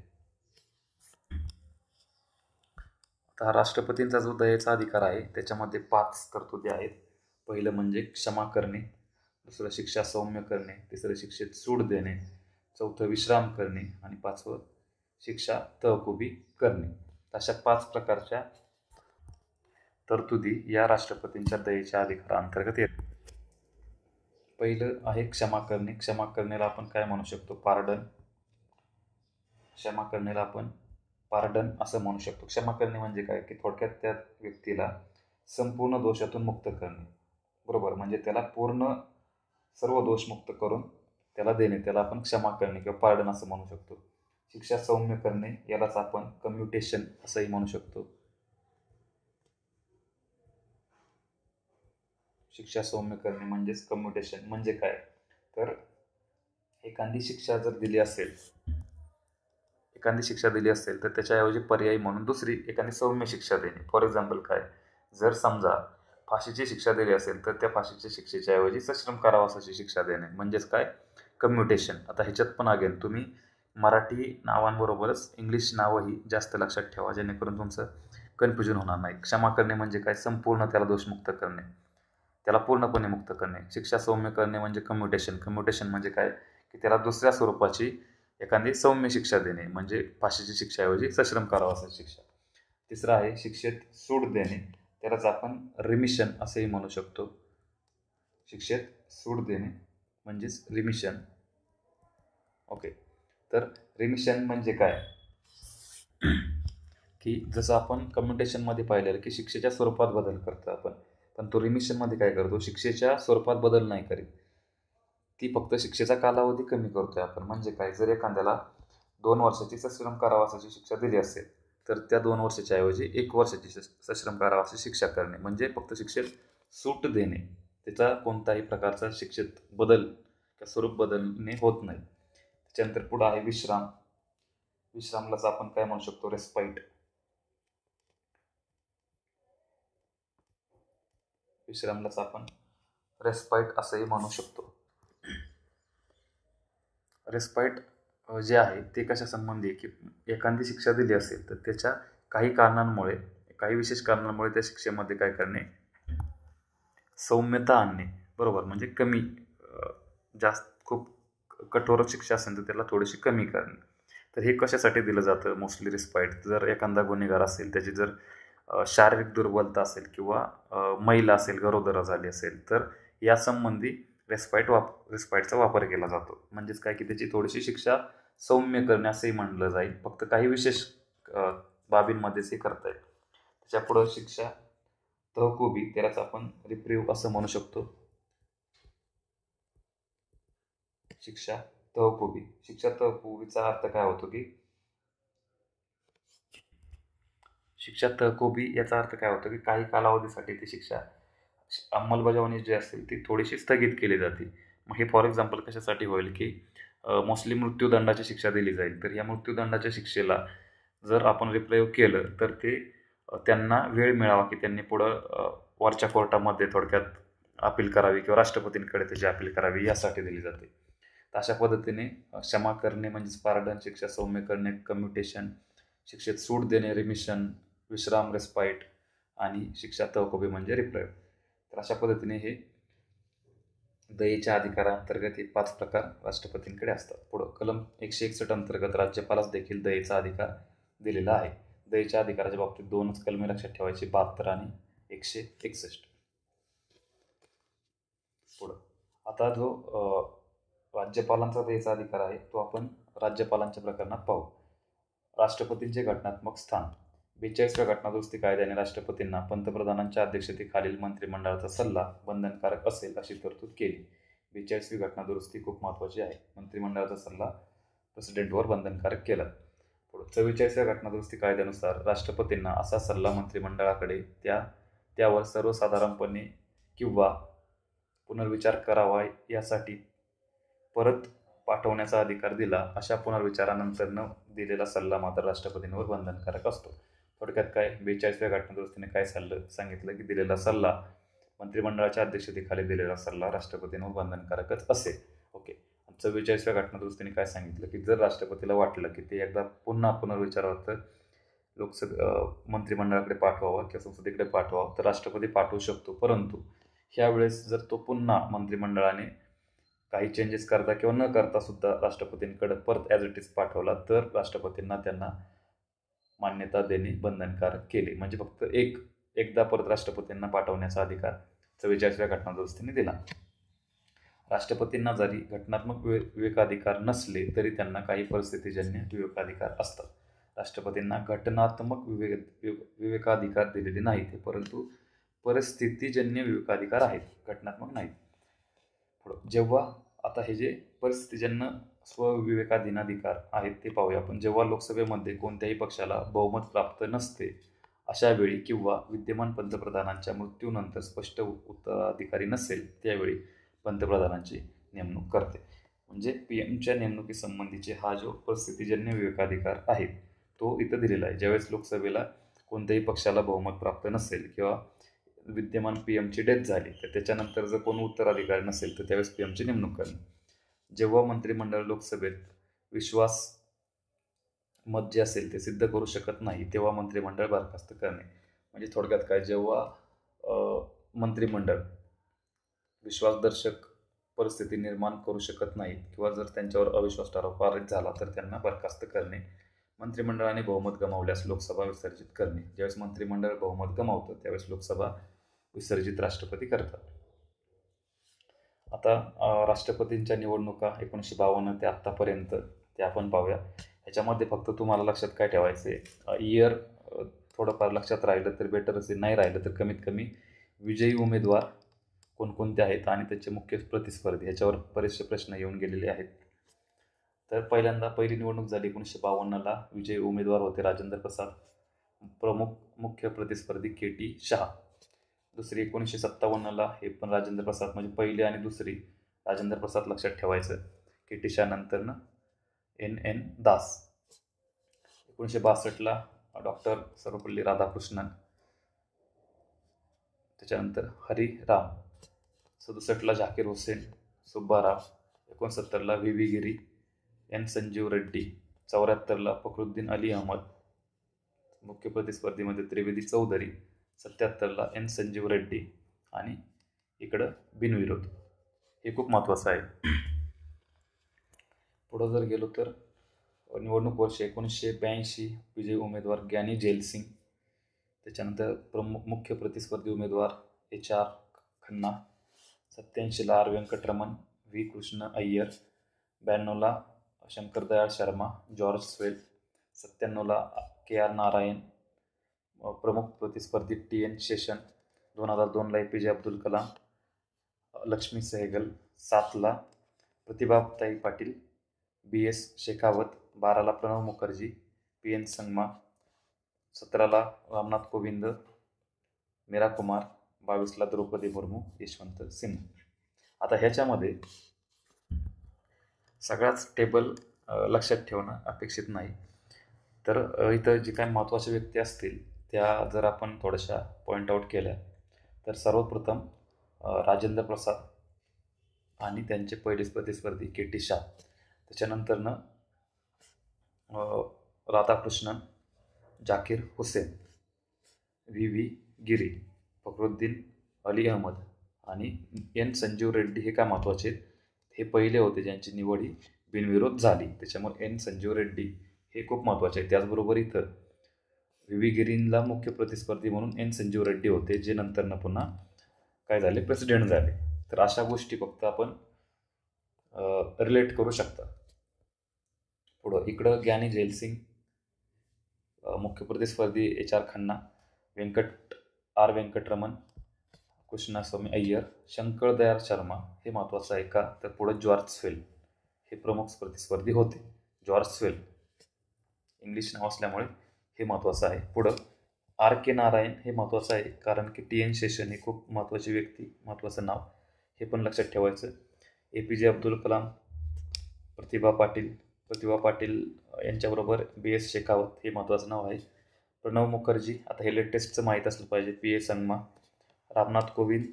आता राष्ट्रपतींचा जो दयेचा अधिकार आहे त्याच्यामध्ये 5 तरतुदी आहेत. पहिलं म्हणजे क्षमा करणे, दुसरं शिक्षा सौम्य करणे, तिसरं शिक्षेत सूट देणे, चौथं विश्राम करणे आणि 5वं शिक्षा तहकुबी करणे. अशा 5 प्रकारच्या तरतुदी या राष्ट्रपतींच्या दयेच्या अधिकाराअंतर्गत येतात. पहिलं आहे क्षमा करणे. क्षमा करण्याला आपण काय म्हणू शकतो? पार्डन. क्षमा करण्याला आपण पार्डन असं म्हणू शकतो. क्षमा करणे म्हणजे काय की थोडक्यात त्या व्यक्तीला संपूर्ण दोषातून मुक्त करणे, बरोबर, म्हणजे त्याला पूर्ण सर्व दोषमुक्त करून त्याला देणे, त्याला आपण क्षमा करणे किंवा पार्डन असं म्हणू शकतो. शिक्षा सौम्य करणे यालाच आपण कम्युटेशन असंही म्हणू शकतो. शिक्षा सौम्य करणे म्हणजेच कम्युटेशन. म्हणजे काय, तर एखादी शिक्षा दिली असेल तर त्याच्याऐवजी पर्यायी म्हणून दुसरी एखादी सौम्य शिक्षा देणे. फॉर एक्झाम्पल काय, जर समजा फाशीची शिक्षा दिली असेल तर त्या फाशीच्या शिक्षेच्या ऐवजी सश्रम कारावासाची शिक्षा देणे, म्हणजेच काय, कम्युटेशन. आता ह्याच्यात पण अगेन तुम्ही मराठी नावांबरोबरच इंग्लिश नावंही जास्त लक्षात ठेवा, जेणेकरून तुमचं कन्फ्युजन होणार नाही. क्षमा करणे म्हणजे काय, संपूर्ण त्याला दोषमुक्त करणे, त्याला पूर्णपणे मुक्त करणे. शिक्षा सौम्य करणे म्हणजे कम्युटेशन. कम्युटेशन म्हणजे काय की त्याला दुसऱ्या स्वरूपाची एखादी सौम्य शिक्षा देणे, म्हणजे फाशीची शिक्षाऐवजी सश्रम कारावासाची शिक्षा. तिसरं आहे शिक्षेत सूट देणे, त्यालाच आपण रिमिशन असंही म्हणू शकतो. शिक्षेत सूट देणे म्हणजेच रिमिशन. ओके, तर रिमिशन म्हणजे काय की जसं आपण कम्युटेशनमध्ये पाहिलेलं की शिक्षेच्या स्वरूपात बदल करतो आपण, पण तो रिमिशनमध्ये काय करतो, शिक्षेच्या स्वरूपात बदल नाही करीत, ती फक्त शिक्षेचा कालावधी कमी करतोय आपण. म्हणजे काय, जर एखाद्याला 2 वर्षाची सश्रम कारावासाची शिक्षा दिली असेल तर त्या 2 वर्षाच्या ऐवजी 1 वर्षाची सश्रम कारावासाची शिक्षा करणे, म्हणजे फक्त शिक्षेत सूट देणे, त्याचा कोणताही प्रकारचा शिक्षेत बदल किंवा स्वरूप बदलणे होत नाही. त्याच्यानंतर पुढं आहे विश्राम. विश्रामलाच आपण काय म्हणू शकतो, रेस्पाईट. विश्रामलाच आपण रेस्पाईट असंही म्हणू शकतो. रेस्पाईट जे आहे ते कशा संबंधी आहे की एखादी शिक्षा दिली असेल तर त्याच्या काही विशेष कारणांमुळे त्या शिक्षेमध्ये काय करणे, सौम्यता आणणे, बरोबर, म्हणजे कमी, जास्त खूप कठोर शिक्षा असेल तर त्याला थोडीशी कमी करणे. तर हे कशासाठी दिलं जातं मोस्टली रिस्पाईट, जर एखादा गुन्हेगार असेल, त्याची जर शारीरिक दुर्बलता असेल किंवा महिला असेल, गरोदर झाली असेल, तर यासंबंधी रिस्पाईटचा वापर केला जातो. म्हणजेच काय की त्याची थोडीशी शिक्षा सौम्य करणे असंही म्हणलं जाईल, फक्त काही विशेष बाबींमध्येच हे करता येईल. त्याच्यापुढं शिक्षा तहकुबी, त्यालाच आपण रिप्रीव्ह असं म्हणू शकतो. शिक्षा तहकुबीचा अर्थ काय होतो की शिक्षा तहकुबी याचा अर्थ काय होतो की काही कालावधीसाठी ती शिक्षा अंमलबजावणी जी असेल ती थोडीशी स्थगित केली जाते. मग हे फॉर एक्झाम्पल कशासाठी होईल की मोस्टली मृत्यूदंडाची शिक्षा दिली जाईल, तर या मृत्यूदंडाच्या शिक्षेला जर आपण रिप्रयोग केलं तर ते त्यांना वेळ मिळावा की त्यांनी पुढं वरच्या कोर्टामध्ये थोडक्यात अपील करावी किंवा राष्ट्रपतींकडे त्याची अपील करावी, यासाठी दिली जाते. तर अशा पद्धतीने क्षमा करणे म्हणजेच पार्डन, शिक्षा सौम्य करणे कम्युटेशन, शिक्षेत सूट देणे रिमिशन, विश्राम रेस्पाईट आणि शिक्षा तहकुबी म्हणजे रिप्रयोग. तर अशा पद्धतीने हे दयेच्या अधिकाराअंतर्गत हे 5 प्रकार राष्ट्रपतींकडे असतात. पुढं कलम 161 अंतर्गत राज्यपालास देखील दयेचा अधिकार दिलेला आहे. दयेच्या अधिकाराच्या बाबतीत 2च कलमे लक्षात ठेवायची, 72 आणि 161. पुढं आता जो राज्यपालांचा दयेचा अधिकार आहे तो आपण राज्यपालांच्या प्रकरणात पाहू. राष्ट्रपतींचे घटनात्मक स्थान. 42व्या घटनादुरुस्ती कायद्याने राष्ट्रपतींना पंतप्रधानांच्या अध्यक्षतेखालील मंत्रिमंडळाचा सल्ला बंधनकारक असेल अशी तरतूद केली. 42वी घटनादुरुस्ती खूप महत्त्वाची आहे. मंत्रिमंडळाचा सल्ला प्रेसिडेंटवर बंधनकारक केला. पुढे 44व्या घटनादुरुस्ती कायद्यानुसार राष्ट्रपतींना असा सल्ला मंत्रिमंडळाकडे त्यावर सर्वसाधारणपणे किंवा पुनर्विचार करावा यासाठी परत पाठवण्याचा अधिकार दिला. अशा पुनर्विचारानंतर न दिलेला सल्ला मात्र राष्ट्रपतींवर बंधनकारक असतो. थोडक्यात काय, 42व्या घटनादुरुस्तीने काय सांगितलं की दिलेला सल्ला, मंत्रिमंडळाच्या अध्यक्षतेखाली दिलेला सल्ला राष्ट्रपतींवर बंधनकारकच असेल. ओके. 44व्या घटनादुरुस्तीने काय सांगितलं की जर राष्ट्रपतीला वाटलं की ते एकदा पुन्हा पुनर्विचारार्थ मंत्रिमंडळाकडे पाठवावं किंवा संसदेकडे पाठवावं तर राष्ट्रपती पाठवू शकतो. परंतु ह्यावेळेस जर तो पुन्हा मंत्रिमंडळाने काही चेंजेस करता किंवा न करता सुद्धा राष्ट्रपतींकडे परत ॲज इट इज पाठवला तर राष्ट्रपतींना त्यांना मान्यता देणे बंधनकारक केले. म्हणजे फक्त एकदा परत राष्ट्रपतींना पाठवण्याचा अधिकार 44व्या घटनादुरुस्तीने दिला. राष्ट्रपतींना जरी घटनात्मक विवेकाधिकार नसले तरी त्यांना काही परिस्थितीजन्य विवेकाधिकार असतात. राष्ट्रपतींना घटनात्मक विवेकाधिकार दिलेले नाहीत, परंतु परिस्थितीजन्य विवेकाधिकार आहेत, घटनात्मक नाहीत. पुढं जेव्हा आता हे जे परिस्थितीजन्य स्वविवेकाधीनाधिकार आहेत ते पाहूया आपण. जेव्हा लोकसभेमध्ये कोणत्याही पक्षाला बहुमत प्राप्त नसते अशा वेळी किंवा विद्यमान पंतप्रधानांच्या मृत्यूनंतर स्पष्ट उत्तराधिकारी नसेल त्यावेळी पंतप्रधानांची नेमणूक करते. म्हणजे PM नेमणुकीसंबंधीचे हा जो परिस्थितीजन्य विवेकाधिकार आहे तो इथं दिलेला आहे. ज्यावेळेस लोकसभेला कोणत्याही पक्षाला बहुमत प्राप्त नसेल किंवा विद्यमान PMची डेथ झाली तर त्याच्यानंतर जर कोण उत्तराधिकारी नसेल तर त्यावेळेस PMची नेमणूक करणे. जेव्हा मंत्रिमंडळ लोकसभेत विश्वास मत जे असेल ते सिद्ध करू शकत नाही तेव्हा मंत्रिमंडळ बरखास्त करणे. म्हणजे थोडक्यात काय, जेव्हा मंत्रिमंडळ विश्वासदर्शक परिस्थिती निर्माण करू शकत नाहीत किंवा जर त्यांच्यावर अविश्वास ठराव पारित झाला तर त्यांना बरखास्त करणे. मंत्रिमंडळाने बहुमत गमावल्यास लोकसभा विसर्जित करणे. ज्यावेळेस मंत्रिमंडळ बहुमत गमावतं त्यावेळेस लोकसभा विसर्जित राष्ट्रपती करतात. आता राष्ट्रपतींच्या निवडणुका 1952 ते आत्तापर्यंत ते आपण पाहूया. ह्याच्यामध्ये फक्त तुम्हाला लक्षात काय ठेवायचं आहे, इयर थोडंफार लक्षात राहिलं तर बेटर असेल, नाही राहिलं तर कमीत कमी विजयी उमेदवार कोणकोणते आहेत आणि त्याचे मुख्य प्रतिस्पर्धी ह्याच्यावर बरेचसे प्रश्न येऊन गेलेले आहेत. तर पहिली निवडणूक झाली 1952ला. विजयी उमेदवार होते राजेंद्र प्रसाद, मुख्य प्रतिस्पर्धी KT शहा. दुसरी 1957ला हे पण राजेंद्र प्रसाद, म्हणजे पहिली आणि दुसरी राजेंद्र प्रसाद लक्षात ठेवायचं. KT शहा नंतरनं NN दास. 1962ला डॉक्टर सर्वपल्ली राधाकृष्णन, त्याच्यानंतर हरी राम. 67ला झाकीर हुसेन सुब्बाराव. 69ला VV गिरी, N संजीव रेड्डी. 74ला फखरुद्दीन अली अहमद, मुख्य प्रतिस्पर्धीमध्ये त्रिवेदी चौधरी. 77ला N संजीव रेड्डी आणि इकडं बिनविरोध. हे खूप महत्त्वाचं आहे. पुढं जर गेलो तर निवडणूक वर्ष 1982, विजयी उमेदवार ज्ञानी झैल सिंग. त्याच्यानंतर मुख्य प्रतिस्पर्धी उमेदवार HR खन्ना. 87ला R व्यंकटरमण, V कृष्ण अय्यर. 92ला शंकर दयाळ शर्मा, जॉर्ज स्वेल. 97ला KR नारायण, प्रमुख प्रतिस्पर्धी TN शेषन. 2002ला APJ अब्दुल कलाम, लक्ष्मी सहगल. 7ला प्रतिभाताई पाटील, BS शेखावत. 12ला प्रणव मुखर्जी, PN संगमा. 17ला रामनाथ कोविंद, मीरा कुमार. 22ला द्रौपदी मुर्मू, यशवंत सिन्हा. आता ह्याच्यामध्ये सगळाच टेबल लक्षात ठेवणं अपेक्षित नाही. तर इथं जे काही महत्त्वाच्या व्यक्ती असतील त्या जर आपण थोड्याशा पॉईंट आऊट केल्या तर सर्वप्रथम राजेंद्र प्रसाद आणि त्यांचे पहिलेच प्रतिस्पर्धी KT शहा. त्याच्यानंतरनं राधाकृष्णन, झाकीर हुसेन, VV गिरी, फखरुद्दीन अली अहमद आणि N संजीव रेड्डी. हे काय महत्त्वाचे, हे पहिले होते ज्यांची निवड ही बिनविरोध झाली. त्याच्यामुळे N संजीव रेड्डी हे खूप महत्त्वाचे आहे. त्याचबरोबर इथं व्ही गिरींना मुख्य प्रतिस्पर्धी म्हणून एन संजीव रेड्डी होते, जे नंतरनं पुन्हा काय झाले, प्रेसिडेंट झाले. तर अशा गोष्टी फक्त आपण रिलेट करू शकता. पुढं इकडं ज्ञानी झैलसिंग, मुख्य प्रतिस्पर्धी HR खन्ना, वेंकटरमण, कृष्णास्वामी अय्यर, शंकर दयाळ शर्मा. हे महत्त्वाचं आहे का, तर पुढं जॉर्ज फेल हे प्रमुख प्रतिस्पर्धी होते. जॉर्ज फेल इंग्लिश नाव असल्यामुळे हे महत्त्वाचं आहे. पुढं RK नारायण हे महत्त्वाचं आहे, कारण की TN शेषन हे खूप महत्त्वाची व्यक्ती, महत्त्वाचं नाव, हे पण लक्षात ठेवायचं. APJ अब्दुल कलाम, प्रतिभा पाटील यांच्याबरोबर BS शेखावत हे महत्त्वाचं नाव आहे. प्रणव मुखर्जी, आता हे लेटेस्टचं माहीत असलं पाहिजे, PA संगमा, रामनाथ कोविंद,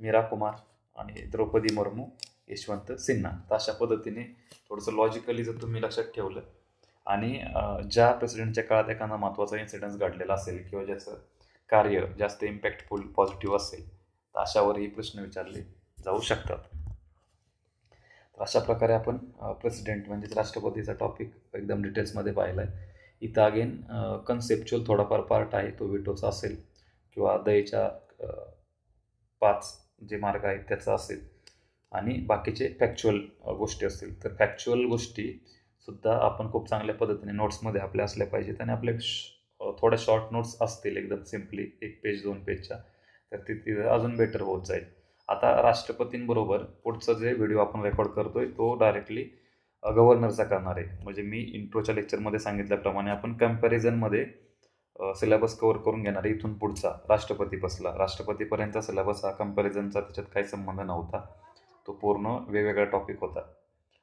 मीरा कुमार आणि द्रौपदी मुर्मू, यशवंत सिन्हा. तर अशा पद्धतीने थोडंसं लॉजिकली जर तुम्ही लक्षात ठेवलं आणि ज्या प्रेसिडेंटच्या काळात एखादा महत्त्वाचा इन्सिडन्स घडलेला असेल किंवा ज्याचं कार्य जास्त इम्पॅक्टफुल पॉझिटिव्ह असेल, तर अशावरही प्रश्न विचारले जाऊ शकतात. तर अशा प्रकारे आपण प्रेसिडेंट म्हणजेच राष्ट्रपतीचा टॉपिक एकदम डिटेल्समध्ये पाहिला आहे. इथं अगेन कन्सेप्च्युअल थोडाफार पार्ट आहे, तो विटोचा असेल किंवा दयेच्या 5 जे मार्ग आहेत त्याचा असेल आणि बाकीचे फॅक्च्युअल गोष्टी असतील. तर फॅक्च्युअल गोष्टीसुद्धा आपण खूप चांगल्या पद्धतीने नोट्समध्ये आपल्या असल्या पाहिजेत आणि आपल्या थोड्या शॉर्ट नोट्स असतील एकदम सिम्पली 1 पेज 2 पेजच्या, तर तिथे अजून बेटर होत जाईल. आता राष्ट्रपतींबरोबर पुढचं जे व्हिडिओ आपण रेकॉर्ड करतोय तो डायरेक्टली गव्हर्नरचा करणार आहे. म्हणजे मी इंट्रोच्या लेक्चरमध्ये सांगितल्याप्रमाणे आपण कम्पॅरिझनमध्ये सिलेबस कव्हर करून घेणार आहे. इथून पुढचा राष्ट्रपतीपर्यंतचा सिलेबस हा कम्पॅरिझनचा त्याच्यात काही संबंध नव्हता, तो पूर्ण वेगवेगळा टॉपिक होता.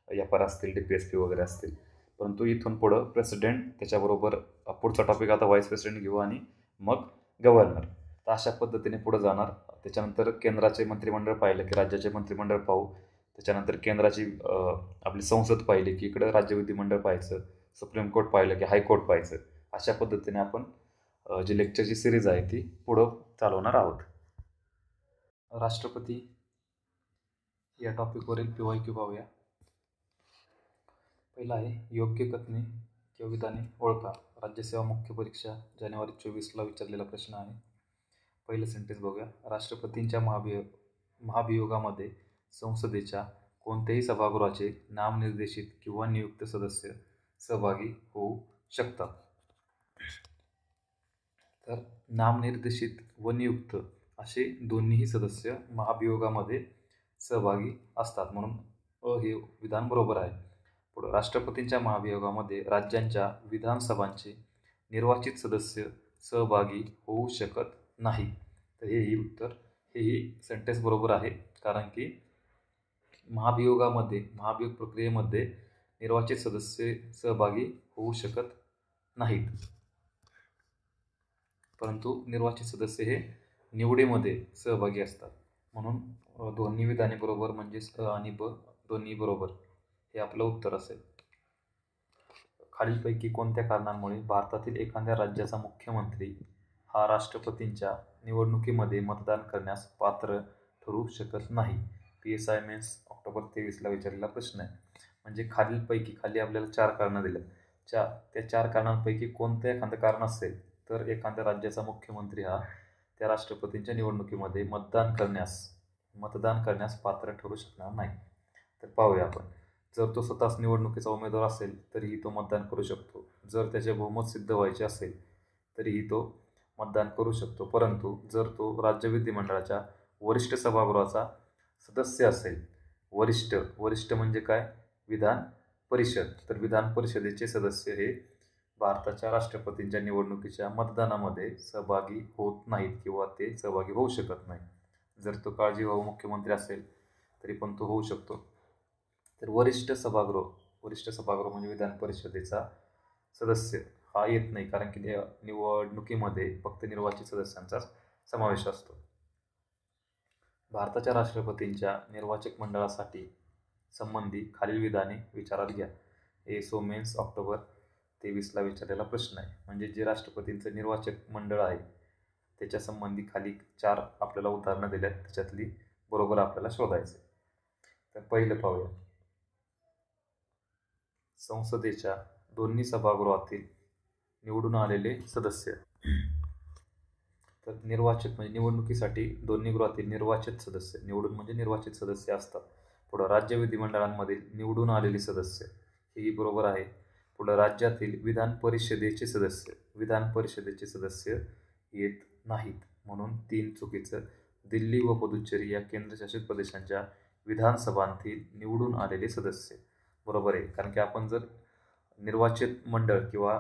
FR असतील, DPSP वगैरे असतील. परंतु इथून पुढं प्रेसिडेंट, त्याच्याबरोबर पुढचा टॉपिक आता व्हाईस प्रेसिडेंट घेऊ आणि मग गव्हर्नर. तर अशा पद्धतीने पुढं जाणार. त्याच्यानंतर केंद्राचे मंत्रिमंडळ पाहिलं की राज्याचे मंत्रिमंडळ पाहू. त्याच्यानंतर केंद्राची आपली संसद पाहिली की इकडं राज्य विधिमंडळ पाहायचं, सुप्रीम कोर्ट पाहिलं की हायकोर्ट पाहायचं. अशा पद्धतीने आपण जी लेक्चरची सिरीज आहे ती पुढं चालवणार आहोत. राष्ट्रपती या टॉपिकवरील PYQ पाहूया. पहिला आहे योग्य कथने किंवा विधाने ओळखा. राज्यसेवा मुख्य परीक्षा जानेवारी 24ला विचारलेला प्रश्न आहे. पहिलं सेंटेन्स बघूया. राष्ट्रपतींच्या महाभियोगामध्ये संसदेच्या कोणत्याही सभागृहाचे नामनिर्देशित किंवा नियुक्त सदस्य सहभागी होऊ शकतात. तर नामनिर्देशित व नियुक्त असे दोन्हीही सदस्य महाभियोगामध्ये सहभागी असतात, म्हणून हे विधान बरोबर आहे. पुढं राष्ट्रपतींच्या महाभियोगामध्ये राज्यांच्या विधानसभांचे निर्वाचित सदस्य सहभागी होऊ शकत नाही. तर हेही सेंटेन्स बरोबर आहे, कारण की महाभियोग प्रक्रियेमध्ये निर्वाचित सदस्य सहभागी होऊ शकत नाहीत, परंतु निर्वाचित सदस्य हे निवडीमध्ये सहभागी असतात. म्हणून दोन्ही विधाने बरोबर, म्हणजेच अ आणि ब दोन्ही बरोबर हे आपलं उत्तर असेल. खालीलपैकी कोणत्या कारणांमुळे भारतातील एखाद्या राज्याचा मुख्यमंत्री हा राष्ट्रपतींच्या निवडणुकीमध्ये मतदान करण्यास पात्र ठरू शकत नाही? PSI मेन्स ऑक्टोबर 23ला विचारलेला प्रश्न आहे. म्हणजे खाली आपल्याला 4 कारणं दिली. त्या 4 कारणांपैकी कोणतं एखादं कारण असेल तर एखाद्या राज्याचा मुख्यमंत्री हा त्या राष्ट्रपतींच्या निवडणुकीमध्ये मतदान करण्यास पात्र ठरू शकणार नाही. तर पाहूया आपण. जर तो स्वतःच निवडणुकीचा उमेदवार असेल तरीही तो मतदान करू शकतो. जर त्याचे बहुमत सिद्ध व्हायचे असेल तरीही तो मतदान करू शकतो. परंतु जर तो राज्य विधिमंडळाच्या वरिष्ठ सभागृहाचा सदस्य असेल, वरिष्ठ म्हणजे काय, विधान परिषद, तर विधान परिषदेचे सदस्य हे भारताच्या राष्ट्रपतींच्या निवडणुकीच्या मतदानामध्ये सहभागी होत नाहीत किंवा ते सहभागी होऊ शकत नाही. जर तो काळजीवाहू मुख्यमंत्री असेल तरी पण तो होऊ शकतो. तर वरिष्ठ सभागृह म्हणजे विधान परिषदेचा सदस्य हा येत नाही, कारण की निवडणुकीमध्ये फक्त निर्वाचित सदस्यांचाच समावेश असतो. भारताच्या राष्ट्रपतींच्या निर्वाचक मंडळासाठी संबंधी खालील विधाने विचारात घ्या. मेन्स ऑक्टोबर 23ला विचारलेला प्रश्न आहे. म्हणजे जे राष्ट्रपतींचं निर्वाचक मंडळ आहे त्याच्या संबंधी खाली 4 आपल्याला उदाहरणं दिल्यात, त्याच्यातली बरोबर आपल्याला शोधायचं. तर पहिलं पाहूया. संसदेच्या दोन्ही सभागृहातील निवडून आलेले सदस्य. तर निर्वाचित म्हणजे निवडणुकीसाठी दोन्ही गृहातील निर्वाचित सदस्य, निवडून म्हणजे निर्वाचित सदस्य असतात. पुढं राज्य विधिमंडळांमधील निवडून आलेले सदस्य, हेही बरोबर आहे. पुढं राज्यातील विधान परिषदेचे सदस्य, विधान परिषदेचे सदस्य येत नाहीत, म्हणून 3 चुकीचं. दिल्ली व पुदुच्चेरी या केंद्रशासित प्रदेशांच्या विधानसभांतील निवडून आलेले सदस्य बरोबर आहे. कारण की आपण जर निर्वाचित मंडळ किंवा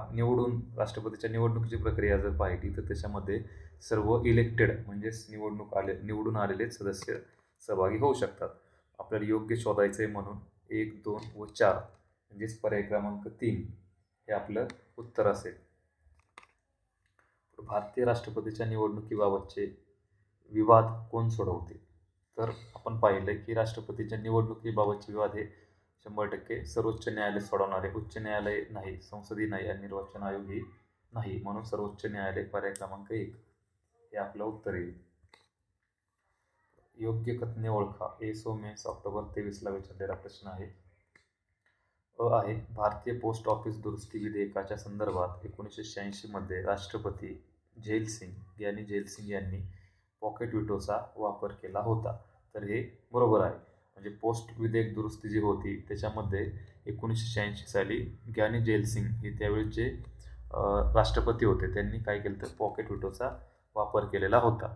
राष्ट्रपतीच्या निवडणुकीची प्रक्रिया जर पाहिली तर त्याच्यामध्ये सर्व इलेक्टेड म्हणजेच निवडून आलेले सदस्य सहभागी होऊ शकतात. आपल्याला योग्य शोधायचे म्हणून 1, 2 व 4 म्हणजेच पर्याय क्रमांक 3 हे आपलं उत्तर असेल. भारतीय राष्ट्रपतीच्या निवडणुकीबाबतचे विवाद कोण सोडवते? तर आपण पाहिलं की राष्ट्रपतीच्या निवडणुकीबाबतचे विवाद हे 100% सर्वोच्च न्यायालय सोडवणारे, उच्च न्यायालय नाही, संसदीय नाही आणि निर्वाचन आयोगही नाही, म्हणून सर्वोच्च न्यायालय पर्याय क्रमांक 1 हे आपलं उत्तर येईल. योग्य कथने ओळखा. एसओ मेन्स ऑक्टोबर 23 विचारलेला प्रश्न आहे. आहे भारतीय पोस्ट ऑफिस दुरुस्ती विधेयकाच्या संदर्भात 1986 मध्ये राष्ट्रपती ज्ञानी झैल सिंग यांनी पॉकेट व्हिटोचा वापर केला होता. तर हे बरोबर आहे. म्हणजे पोस्ट विधेयक दुरुस्ती जी होती त्याच्यामध्ये 1986 साली ज्ञानी झैल सिंग हे त्यावेळेचे राष्ट्रपती होते, त्यांनी काय केलं तर पॉकेट व्हिटोचा वापर केलेला होता.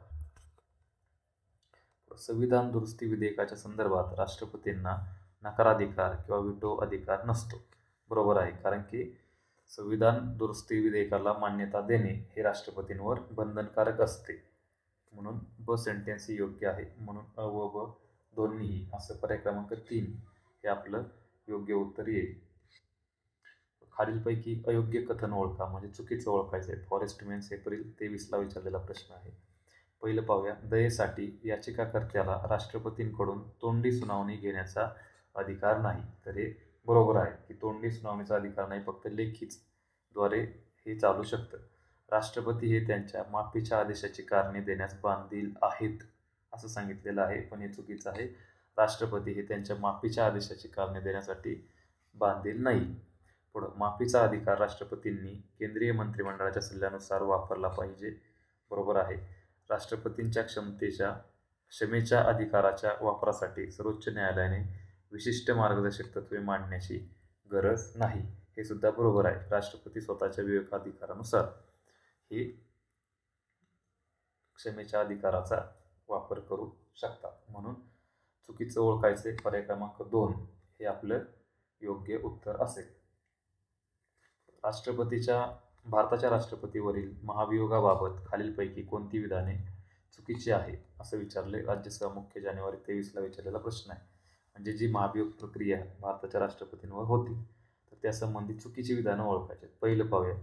संविधान दुरुस्ती विधेयकाच्या संदर्भात राष्ट्रपतींना नकाराधिकार किंवा व्हिटो अधिकार नसतो. बरोबर आहे. कारण की संविधान दुरुस्ती विधेयकाला मान्यता देणे हे राष्ट्रपतींवर बंधनकारक असते, म्हणून ब सेंटेन्स योग्य आहे. म्हणून अ व ब दोन्हीही असं पर्याय क्रमांक 3 हे आपलं योग्य उत्तर येईल. खालीलपैकी अयोग्य कथन ओळखा, म्हणजे चुकीचं ओळखायचं आहे. फॉरेस्ट मेन्स एप्रिल 23 विचारलेला प्रश्न आहे. पहिलं पाहूया. दयेसाठी याचिकाकर्त्याला राष्ट्रपतींकडून तोंडी सुनावणी घेण्याचा अधिकार नाही. तर हे बरोबर आहे की तोंडी सुनावणीचा अधिकार नाही, फक्त लेखीच द्वारे हे चालू शकतं. राष्ट्रपती हे त्यांच्या माफीच्या आदेशाची कारणे देण्यास बांधील आहेत असं सांगितलेलं आहे, पण हे चुकीचं आहे. राष्ट्रपती हे त्यांच्या माफीच्या आदेशाची कारणे देण्यासाठी बांधील नाही. पुढं माफीचा अधिकार राष्ट्रपतींनी केंद्रीय मंत्रिमंडळाच्या सल्ल्यानुसार वापरला पाहिजे. बरोबर आहे. राष्ट्रपतींच्या क्षमेच्या अधिकाराच्या वापरासाठी सर्वोच्च न्यायालयाने विशिष्ट मार्गदर्शक तत्त्वे मांडण्याची गरज नाही. हे सुद्धा बरोबर आहे. राष्ट्रपती स्वतःच्या विवेकाधिकारानुसार हे क्षमेच्या अधिकाराचा वापर करू शकतात, म्हणून चुकीचं ओळखायचे पर्याय क्रमांक 2 हे आपलं योग्य उत्तर असेल. भारताच्या राष्ट्रपतीवरील महाभियोगाबाबत खालीलपैकी कोणती विधाने चुकीची आहे असं विचारले. राज्यसभा मुख्य जानेवारी 23 विचारलेला प्रश्न आहे. म्हणजे जी महाभियोग प्रक्रिया भारताच्या राष्ट्रपतींवर होती तर त्यासंबंधी चुकीची विधानं ओळखायची. पहिलं पाहूया.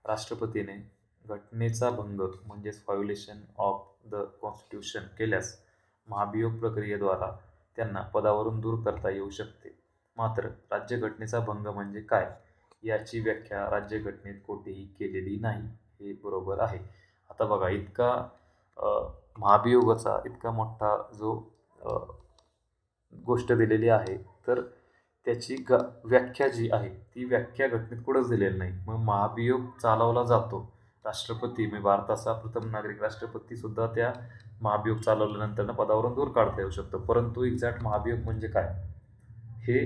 राष्ट्रपतीने घटनेचा भंग म्हणजेच व्हायोलेशन ऑफ द कॉन्स्टिट्यूशन केल्यास महाभियोग प्रक्रियेद्वारा त्यांना पदावरून दूर करता येऊ शकते. मात्र राज्यघटनेचा भंग म्हणजे काय याची व्याख्या राज्यघटनेत कोठेही केलेली नाही. हे बरोबर आहे. आता बघा, महाभियोगाचा इतका मोठा जो गोष्ट दिलेली आहे तर त्याची व्याख्या जी आहे ती व्याख्या घटनेत कुठंच दिलेली नाही. मग महाभियोग चालवला जातो. राष्ट्रपती म्हणजे भारताचा प्रथम नागरिक राष्ट्रपती सुद्धा त्या महाभियोग चालवल्यानंतर पदावरून दूर काढता येऊ शकतो, परंतु एक्झॅक्ट महाभियोग म्हणजे काय हे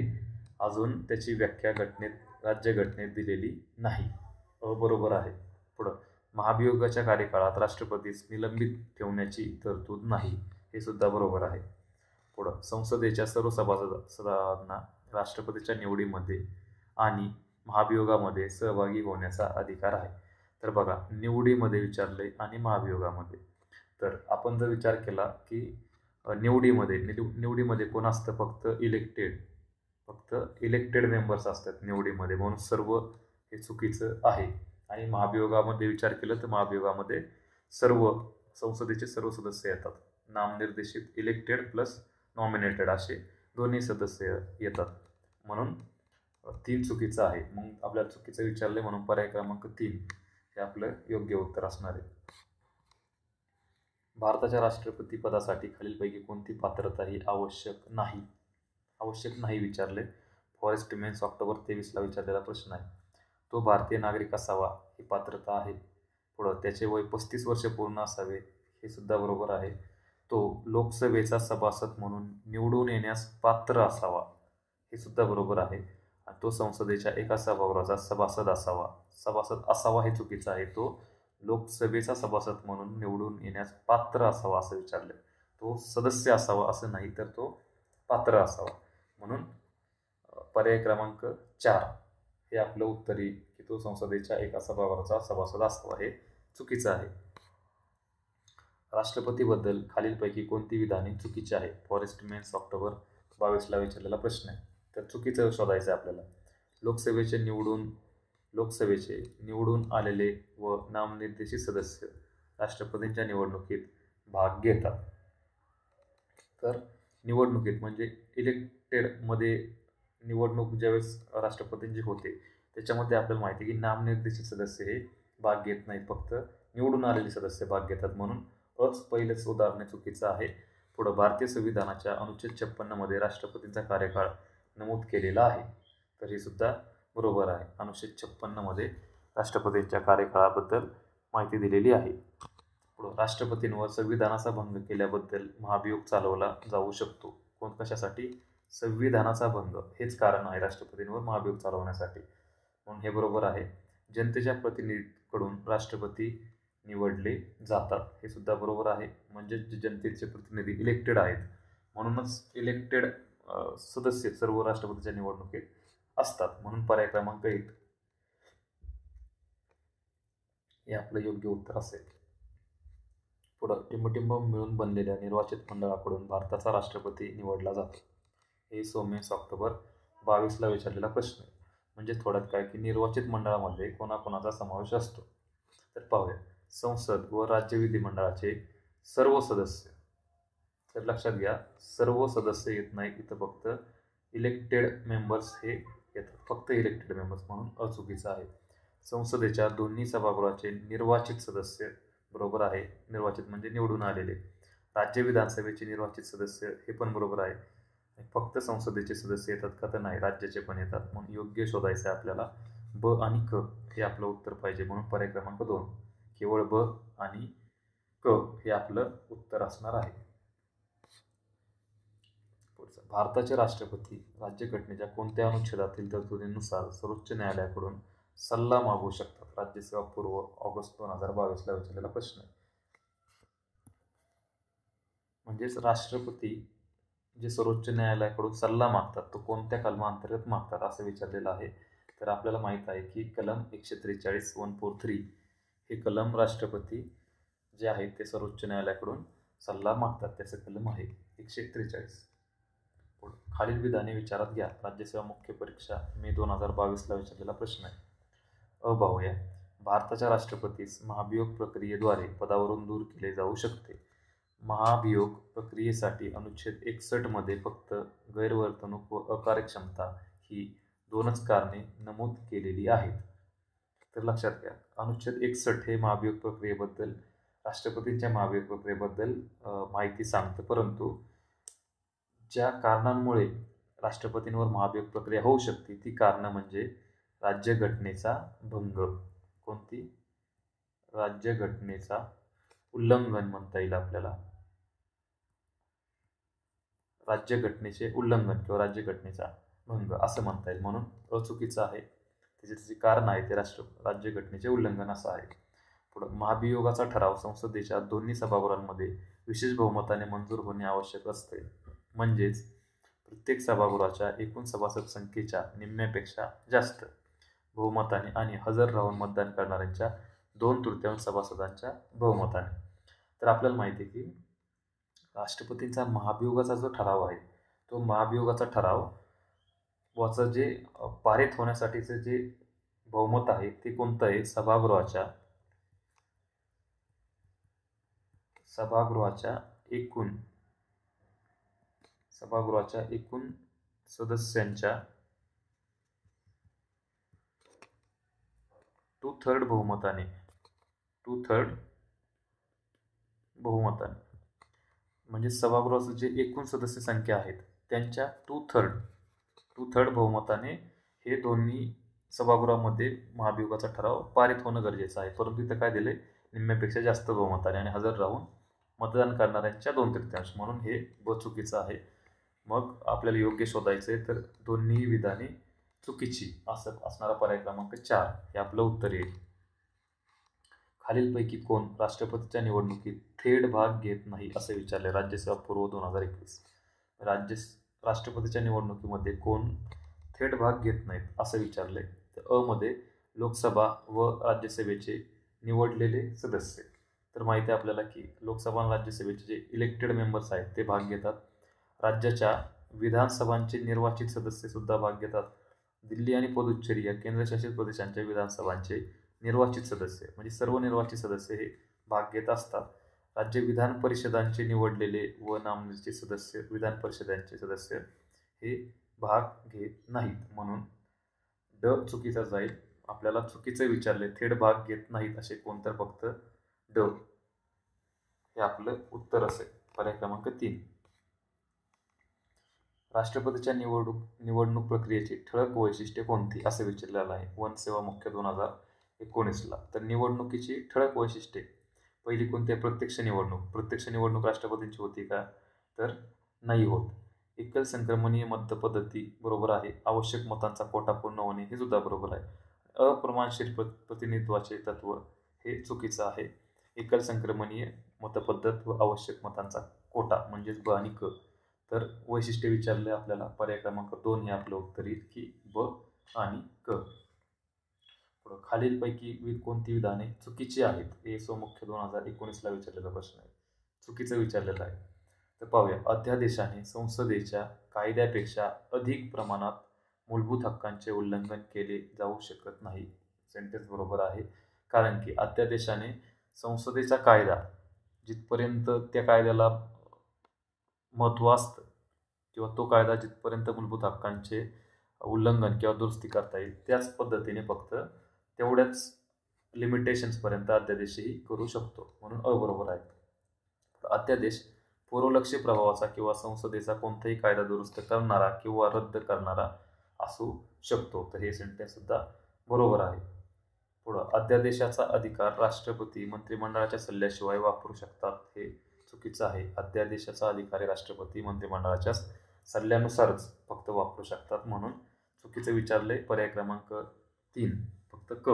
अजून त्याची व्याख्या राज्यघटनेत दिलेली नाही. बरोबर आहे. पुढं महाभियोगाच्या कार्यकाळात राष्ट्रपतीस निलंबित ठेवण्याची तरतूद नाही. हे सुद्धा बरोबर आहे. पुढं संसदेच्या सर्व सभासदांना राष्ट्रपतीच्या निवडीमध्ये आणि महाभियोगामध्ये सहभागी होण्याचा अधिकार आहे. तर बघा, निवडीमध्ये विचारले आणि महाभियोगामध्ये. तर आपण जर विचार केला की निवडीमध्ये कोण असतं, फक्त इलेक्टेड मेंबर्स असतात निवडीमध्ये, म्हणून सर्व हे चुकीचं आहे. आणि महाभियोगामध्ये विचार केला तर महाभियोगामध्ये संसदेचे सर्व सदस्य येतात. नामनिर्देशित इलेक्टेड प्लस नॉमिनेटेड असे दोन्ही सदस्य येतात, म्हणून 3 चुकीचं आहे. मग आपल्याला चुकीचं विचारले म्हणून पर्याय क्रमांक 3 हे आपलं योग्य उत्तर असणार आहे. भारताच्या राष्ट्रपती पदासाठी खालीलपैकी कोणती पात्रता ही आवश्यक नाही विचारले. फॉरेस्ट मेन्स ऑक्टोबर 23 विचारलेला प्रश्न आहे. तो भारतीय नागरिक असावा ही पात्रता आहे. पुढं त्याचे वय 35 वर्ष पूर्ण असावे हे सुद्धा बरोबर आहे. तो लोकसभेचा सभासद म्हणून निवडून येण्यास पात्र असावा हे सुद्धा बरोबर आहे. आणि तो संसदेच्या एका सभागृहाचा सभासद असावा. सभासद असावा हे चुकीचं आहे. तो लोकसभेचा सभासद म्हणून निवडून येण्यास पात्र असावा असं विचारलं. तो सदस्य असावा असं नाही, तर तो पात्र असावा. म्हणून पर्याय क्रमांक 4 हे आपलं उत्तर येईल की तो संसदेच्या एका सभागृहाचा सभासद असावा हे चुकीचं आहे. राष्ट्रपतीबद्दल खालीलपैकी कोणती विधाने चुकीची आहेत? फॉरेस्ट मेन्स ऑक्टोबर 22ला विचारलेला प्रश्न आहे. तर चुकीचं शोधायचं आहे आपल्याला. लोकसभेचे निवडून आलेले व नामनिर्देशित सदस्य राष्ट्रपतींच्या निवडणुकीत भाग घेतात. तर निवडणुकीत म्हणजे इलेक्टेडमध्ये निवडणूक ज्यावेळेस राष्ट्रपतींची होते त्याच्यामध्ये आपल्याला माहिती आहे की नामनिर्देशित सदस्य हे भाग घेत नाहीत, फक्त निवडून आलेले सदस्य भाग घेतात. म्हणून पहिलेच उदाहरण चुकीचं आहे. पुढं भारतीय संविधानाच्या अनुच्छेद 56 मध्ये राष्ट्रपतींचा कार्यकाळ नमूद केलेला आहे. तर हे सुद्धा बरोबर आहे. अनुच्छेद 56 मध्ये राष्ट्रपतींच्या कार्यकाळाबद्दल माहिती दिलेली आहे. पुढं राष्ट्रपतींवर संविधानाचा भंग केल्याबद्दल महाभियोग चालवला जाऊ शकतो. कशासाठी? संविधानाचा भंग हेच कारण आहे राष्ट्रपतींवर महाभियोग चालवण्यासाठी. म्हणून हे बरोबर आहे. जनतेच्या प्रतिनिधीकडून राष्ट्रपती निवडले जातात हे सुद्धा बरोबर आहे. म्हणजे जनतेचे प्रतिनिधी इलेक्टेड आहेत, म्हणूनच इलेक्टेड सदस्य सर्व राष्ट्रपतीच्या निवडणुकीत असतात. म्हणून पर्याय क्रमांक 1 हे आपलं योग्य उत्तर असेल. पुढं टिंबटिंब मिळून बनलेल्या निर्वाचित मंडळाकडून भारताचा राष्ट्रपती निवडला जातो. हे मेन्स ऑक्टोबर 22ला विचारलेला प्रश्न आहे. म्हणजे थोड्यात काय की निर्वाचित मंडळामध्ये कोणाकोणाचा समावेश असतो. तर पाहूया. संसद व राज्य विधिमंडळाचे सर्व सदस्य. तर लक्षात घ्या, सर्व सदस्य येत नाही, इथं फक्त इलेक्टेड मेंबर्स हे येतात, फक्त इलेक्टेड मेंबर्स, म्हणून अचुकीचं आहे. संसदेच्या दोन्ही सभागृहाचे निर्वाचित सदस्य बरोबर आहे. निर्वाचित म्हणजे निवडून आलेले. राज्य विधानसभेचे निर्वाचित सदस्य हे पण बरोबर आहे. फक्त संसदेचे सदस्य येतात का? तर नाही, राज्याचे पण येतात. म्हणून योग्य शोधायचं आहे आपल्याला. ब आणि क हे आपलं उत्तर पाहिजे. म्हणून पर्याय क्रमांक 2 केवळ ब आणि क हे आपलं उत्तर असणार आहे. भारताचे राष्ट्रपती राज्यघटनेच्या कोणत्या अनुच्छेदातील तरतुदीनुसार सर्वोच्च न्यायालयाकडून सल्ला मागू शकतात? राज्यसेवा पूर्व ऑगस्ट 2022ला विचारलेला प्रश्न आहे. म्हणजेच राष्ट्रपती जे सर्वोच्च न्यायालयाकडून सल्ला मागतात तो कोणत्या कलमांतर्गत मागतात असं विचारलेलं आहे. तर आपल्याला माहीत आहे की कलम 143 143 हे कलम राष्ट्रपती जे आहेत ते सर्वोच्च न्यायालयाकडून सल्ला मागतात. त्याचं कलम आहे 143. खालील विधाने विचारात घ्या. राज्यसेवा मुख्य परीक्षा मे 2022ला विचारलेला प्रश्न आहे. पाहूया. भारताच्या राष्ट्रपतीस महाभियोग प्रक्रियेद्वारे पदावरून दूर केले जाऊ शकते. महाभियोग प्रक्रियेसाठी अनुच्छेद 61 मध्ये फक्त गैरवर्तणूक व अकार्यक्षमता ही 2च कारणे नमूद केलेली आहेत. तर लक्षात घ्या, अनुच्छेद 61 हे महाभियोग प्रक्रियेबद्दल, राष्ट्रपतींच्या महाभियोग प्रक्रियेबद्दल माहिती सांगतं. परंतु ज्या कारणांमुळे राष्ट्रपतींवर महाभियोग प्रक्रिया होऊ शकते ती कारणं म्हणजे राज्यघटनेचा भंग. कोणती? राज्यघटनेचा उल्लंघन म्हणता येईल आपल्याला. राज्यघटनेचे उल्लंघन किंवा राज्यघटनेचा भंग असं म्हणता येईल. म्हणून अचुकीचं आहे. त्याचे जे कारण आहे ते राज्यघटनेचे उल्लंघन असं आहे. पुढं महाभियोगाचा ठराव संसदेच्या दोन्ही सभागृहांमध्ये विशेष बहुमताने मंजूर होणे आवश्यक असते. म्हणजेच प्रत्येक सभागृहाच्या एकूण सभासद संख्येच्या निम्म्यापेक्षा जास्त बहुमताने आणि हजर राहून मतदान करणाऱ्यांच्या 2/3 सभासदांच्या बहुमताने. तर आपल्याला माहिती आहे की राष्ट्रपतींचा महाभियोगाचा जो ठराव आहे तो महाभियोगाचा ठराव वाचं जे पारित होण्यासाठीचं जे बहुमत आहे ते कोणतं आहे? सभागृहाच्या एकूण सदस्यांच्या 2/3 बहुमताने म्हणजे सभागृहाचं जे एकूण सदस्य संख्या आहेत त्यांच्या 2/3 बहुमताने हे दोन्ही सभागृहामध्ये महाभियोगाचा ठराव पारित होणं गरजेचं आहे, परंतु इथं काय दिले, निम्म्यापेक्षा जास्त बहुमताने आणि हजर राहून मतदान करणाऱ्यांच्या 2/3 म्हणून हे चुकीचं आहे. मग आपल्याला योग्य शोधायचं आहे, तर दोन्ही विधाने चुकीची असं असणारा पर्याय क्रमांक 4 हे आपलं उत्तर येईल. खालीलपैकी कोण राष्ट्रपतीच्या निवडणुकीत थेट भाग घेत नाही असे विचारले? राज्यसेवा पूर्व 2021. राष्ट्रपतीच्या निवडणुकीमध्ये कोण थेट भाग घेत नाहीत असं विचारले, तर अ मध्ये लोकसभा व राज्यसभेचे निवडलेले सदस्य. तर माहिती आहे आपल्याला की लोकसभा आणि राज्यसभेचे जे इलेक्टेड मेंबर्स आहेत ते भाग घेतात. राज्याच्या विधानसभांचे निर्वाचित सदस्य सुद्धा भाग घेतात. दिल्ली आणि पुदुच्चेरी या केंद्रशासित प्रदेशांच्या विधानसभांचे निर्वाचित सदस्य म्हणजे सर्व निर्वाचित सदस्य हे भाग घेत असतात. राज्य विधान परिषदांचे निवडलेले व नामनिर्देशित सदस्य विधान परिषदांचे सदस्य हे भाग घेत नाहीत, म्हणून ड चुकीचा जाईल. आपल्याला चुकीचे विचारले, थेट भाग घेत नाहीत असे कोण, तर फक्त ड हे आपलं उत्तर असेल, पर्याय क्रमांक 3. राष्ट्रपतीच्या निवडणूक प्रक्रियेची ठळक वैशिष्ट्ये कोणती असं विचारलेलं आहे वन सेवा मुख्य 2019ला. तर निवडणुकीची ठळक वैशिष्ट्ये पहिली कोणती आहे? प्रत्यक्ष निवडणूक राष्ट्रपतींची होती का? तर नाही होत. एकल संक्रमणीय मतपद्धती बरोबर आहे. आवश्यक मतांचा कोटा पूर्ण होणे हे सुद्धा बरोबर आहे. अप्रमाणशील प्रतिनिधित्वाचे तत्व हे चुकीचं आहे. एकल संक्रमणीय मतपद्धत व आवश्यक मतांचा कोटा म्हणजेच ब आणि क. तर वैशिष्ट्य विचारले आपल्याला, पर्याय क्रमांक 2 हे आपलं उत्तर येईल की ब आणि क. पुढं खालीलपैकी कोणती विधाने चुकीची आहेत? एसो मुख्य 2019ला विचारलेला प्रश्न आहे, चुकीचं विचारलेलं आहे. तर पाहूया. अध्यादेशाने संसदेच्या कायद्यापेक्षा अधिक प्रमाणात मूलभूत हक्कांचे उल्लंघन केले जाऊ शकत नाही. सेंटेन्स बरोबर आहे, कारण की अध्यादेशाने संसदेचा कायदा जिथपर्यंत त्या कायद्याला महत्त्व असतं किंवा तो कायदा जिथपर्यंत मूलभूत हक्कांचे उल्लंघन किंवा दुरुस्ती करता येईल त्याच पद्धतीने फक्त तेवढ्याच लिमिटेशन्सपर्यंत अध्यादेशही करू शकतो, म्हणून अबरोबर आहे. अध्यादेश पूर्वलक्षी प्रभावाचा किंवा संसदेचा कोणताही कायदा दुरुस्त करणारा किंवा रद्द करणारा असू शकतो, तर हे सेंटेन्स सुद्धा बरोबर आहे. पुढं अध्यादेशाचा अधिकार राष्ट्रपती मंत्रिमंडळाच्या सल्ल्याशिवाय वापरू शकतात, हे चुकीचं आहे. अध्यादेशाचा अधिकारी राष्ट्रपती मंत्रिमंडळाच्या सल्ल्यानुसारच फक्त वापरू शकतात, म्हणून चुकीचं विचारले, पर्याय क्रमांक 3 फक्त क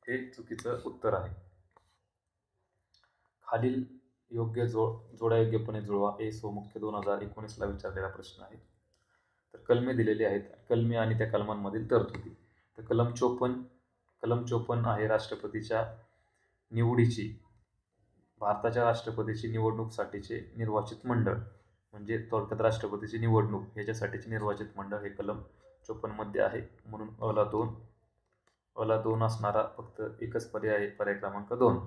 हे चुकीचं उत्तर आहे. खालील योग्य जोड्या योग्यपणे जुळवा. एसो मुख्य 2019ला विचारलेला प्रश्न आहे. तर कलमे दिलेली आहेत, कलमे आणि त्या कलमांमधील तरतुदी. तर कलम 54 आहे राष्ट्रपतीच्या निवडीची, भारताच्या राष्ट्रपतीची निवडणूकसाठीचे निर्वाचित मंडळ म्हणजे थोडक्यात राष्ट्रपतीची निवडणूक ह्याच्यासाठीचे निर्वाचित मंडळ हे कलम 54 मध्ये आहे, म्हणून अला 2 असणारा फक्त एकच पर्याय आहे, पर्याय क्रमांक 2.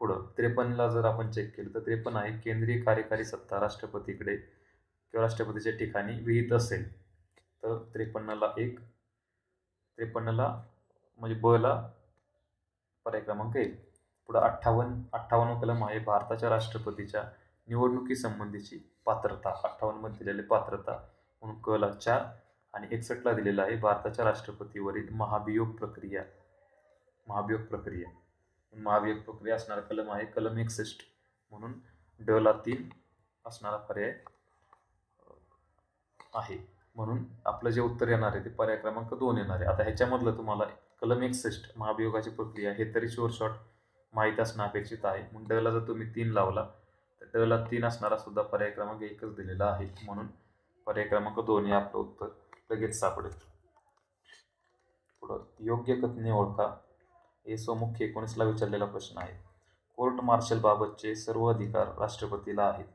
पुढं 53ला जर आपण चेक केलं तर 53 आहे केंद्रीय कार्यकारी सत्ता राष्ट्रपतीकडे किंवा राष्ट्रपतीच्या ठिकाणी विहित असेल, तर 53ला म्हणजे ब ला पर्याय क्रमांक 1. पुढं 58 कलम आहे भारताच्या राष्ट्रपतीच्या निवडणुकीसंबंधीची पात्रता. 58 मध्ये दिलेले पात्रता म्हणून क ला 4 आणि 61ला दिलेला आहे भारताच्या राष्ट्रपतीवरील महाभियोग प्रक्रिया असणारा कलम आहे कलम 61 म्हणून ड ला 3 असणारा पर्याय आहे, म्हणून आपलं जे उत्तर येणार आहे ते पर्याय क्रमांक 2 येणार आहे. आता ह्याच्यामधलं तुम्हाला कलम 61 महाभियोगाची प्रक्रिया हे तरी शॉर्ट माहीत असणं अपेक्षित आहे, म्हणून ड ला जर तुम्ही 3 लावला तर ड ला 3 असणारा सुद्धा पर्याय क्रमांक 1च दिलेला आहे, म्हणून पर्याय क्रमांक 2 हे आपलं उत्तर लगेच सापडेल. पुढं योग्य कथने ओळखा. एसो मुख्य 19ला विचारलेला प्रश्न आहे. कोर्ट मार्शल बाबतचे सर्व अधिकार राष्ट्रपतीला आहेत,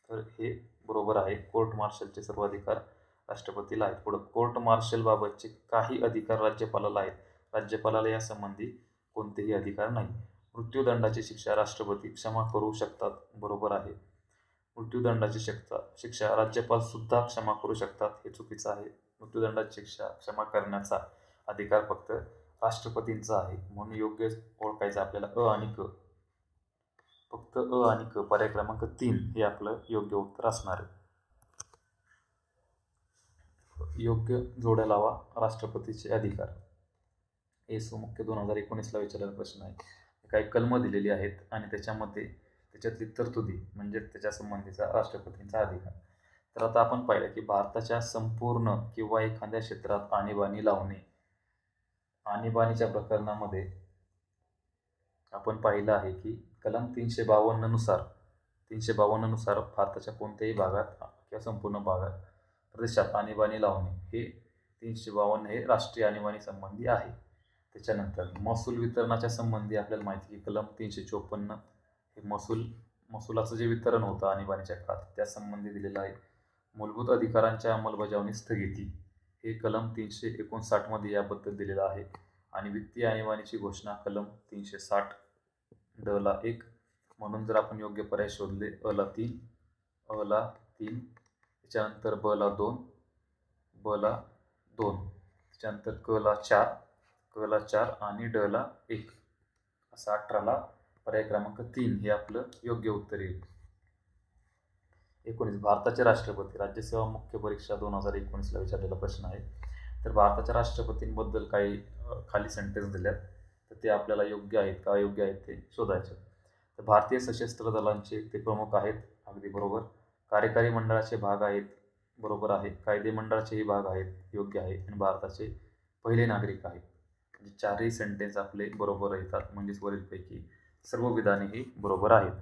तर हे बरोबर आहे. कोर्ट मार्शलचे सर्व अधिकार राष्ट्रपतीला आहेत. पुढं कोर्ट मार्शल बाबतचे काही अधिकार राज्यपालाला आहेत, राज्यपालाला यासंबंधी कोणतेही अधिकार नाही. मृत्यूदंडाची शिक्षा राष्ट्रपती क्षमा करू शकतात, बरोबर आहे. मृत्यूदंडाची शिक्षा राज्यपाल सुद्धा क्षमा करू शकतात, हे चुकीचं आहे. मृत्यूदंडाची शिक्षा क्षमा करण्याचा अधिकार फक्त राष्ट्रपतींचा आहे, म्हणून योग्य ओळखायचं आपल्याला अ आणि क. फक्त अ आणि क पर्याय क्रमांक 3 हे आपलं योग्य उत्तर असणार आहे. योग्य जोड्या लावा. राष्ट्रपतीचे अधिकार. हे मुख्य 2019ला विचारलेला प्रश्न आहे. काही कलमं दिलेली आहेत आणि त्याच्यामध्ये त्याच्यातली तरतुदी म्हणजे त्याच्या संबंधीचा राष्ट्रपतींचा अधिकार. तर आता आपण पाहिलं की भारताच्या संपूर्ण किंवा एखाद्या क्षेत्रात आणीबाणी लावणे, आणीबाणीच्या प्रकरणामध्ये आपण पाहिलं आहे की कलम 352 नुसार भारताच्या कोणत्याही भागात किंवा संपूर्ण भागात प्रदेशात आणीबाणी लावणे हे 352 हे राष्ट्रीय आणीबाणी संबंधी आहे. त्याच्यानंतर महसूल वितरणाच्या संबंधी आपल्याला माहिती की कलम 354 हे महसुलाचं जे वितरण होतं आणीबाणीच्या काळात त्या संबंधी दिलेलं आहे. मूलभूत अधिकारांच्या अंमलबजावणी स्थगिती हे कलम 359 मध्ये याबद्दल दिलेलं आहे. आणि वित्तीय आणीबाणीची घोषणा कलम 360 ड ला 1 म्हणून जर आपण योग्य पर्याय शोधले अ ला 3 त्याच्यानंतर ब ला 2 त्याच्यानंतर क ला 4 आणि ड ला 1 असा 18ला पर्याय क्रमांक 3 हे आपलं योग्य उत्तर येईल. 19 भारताचे राष्ट्रपती राज्यसेवा मुख्य परीक्षा 2019ला विचारलेला प्रश्न आहे. तर भारताच्या राष्ट्रपतींबद्दल काही खाली सेंटेन्स दिल्यात तर ते आपल्याला योग्य आहेत का अयोग्य आहेत ते शोधायचे. तर भारतीय सशस्त्र दलांचे ते प्रमुख आहेत, अगदी बरोबर. कार्यकारी मंडळाचे भाग आहेत, बरोबर आहे. कायदे मंडळाचेही भाग आहेत, योग्य आहे. आणि भारताचे पहिले नागरिक आहेत. म्हणजे चारही सेंटेन्स आपले बरोबर येतात, म्हणजेच वरीलपैकी सर्व विधाने ही बरोबर आहेत.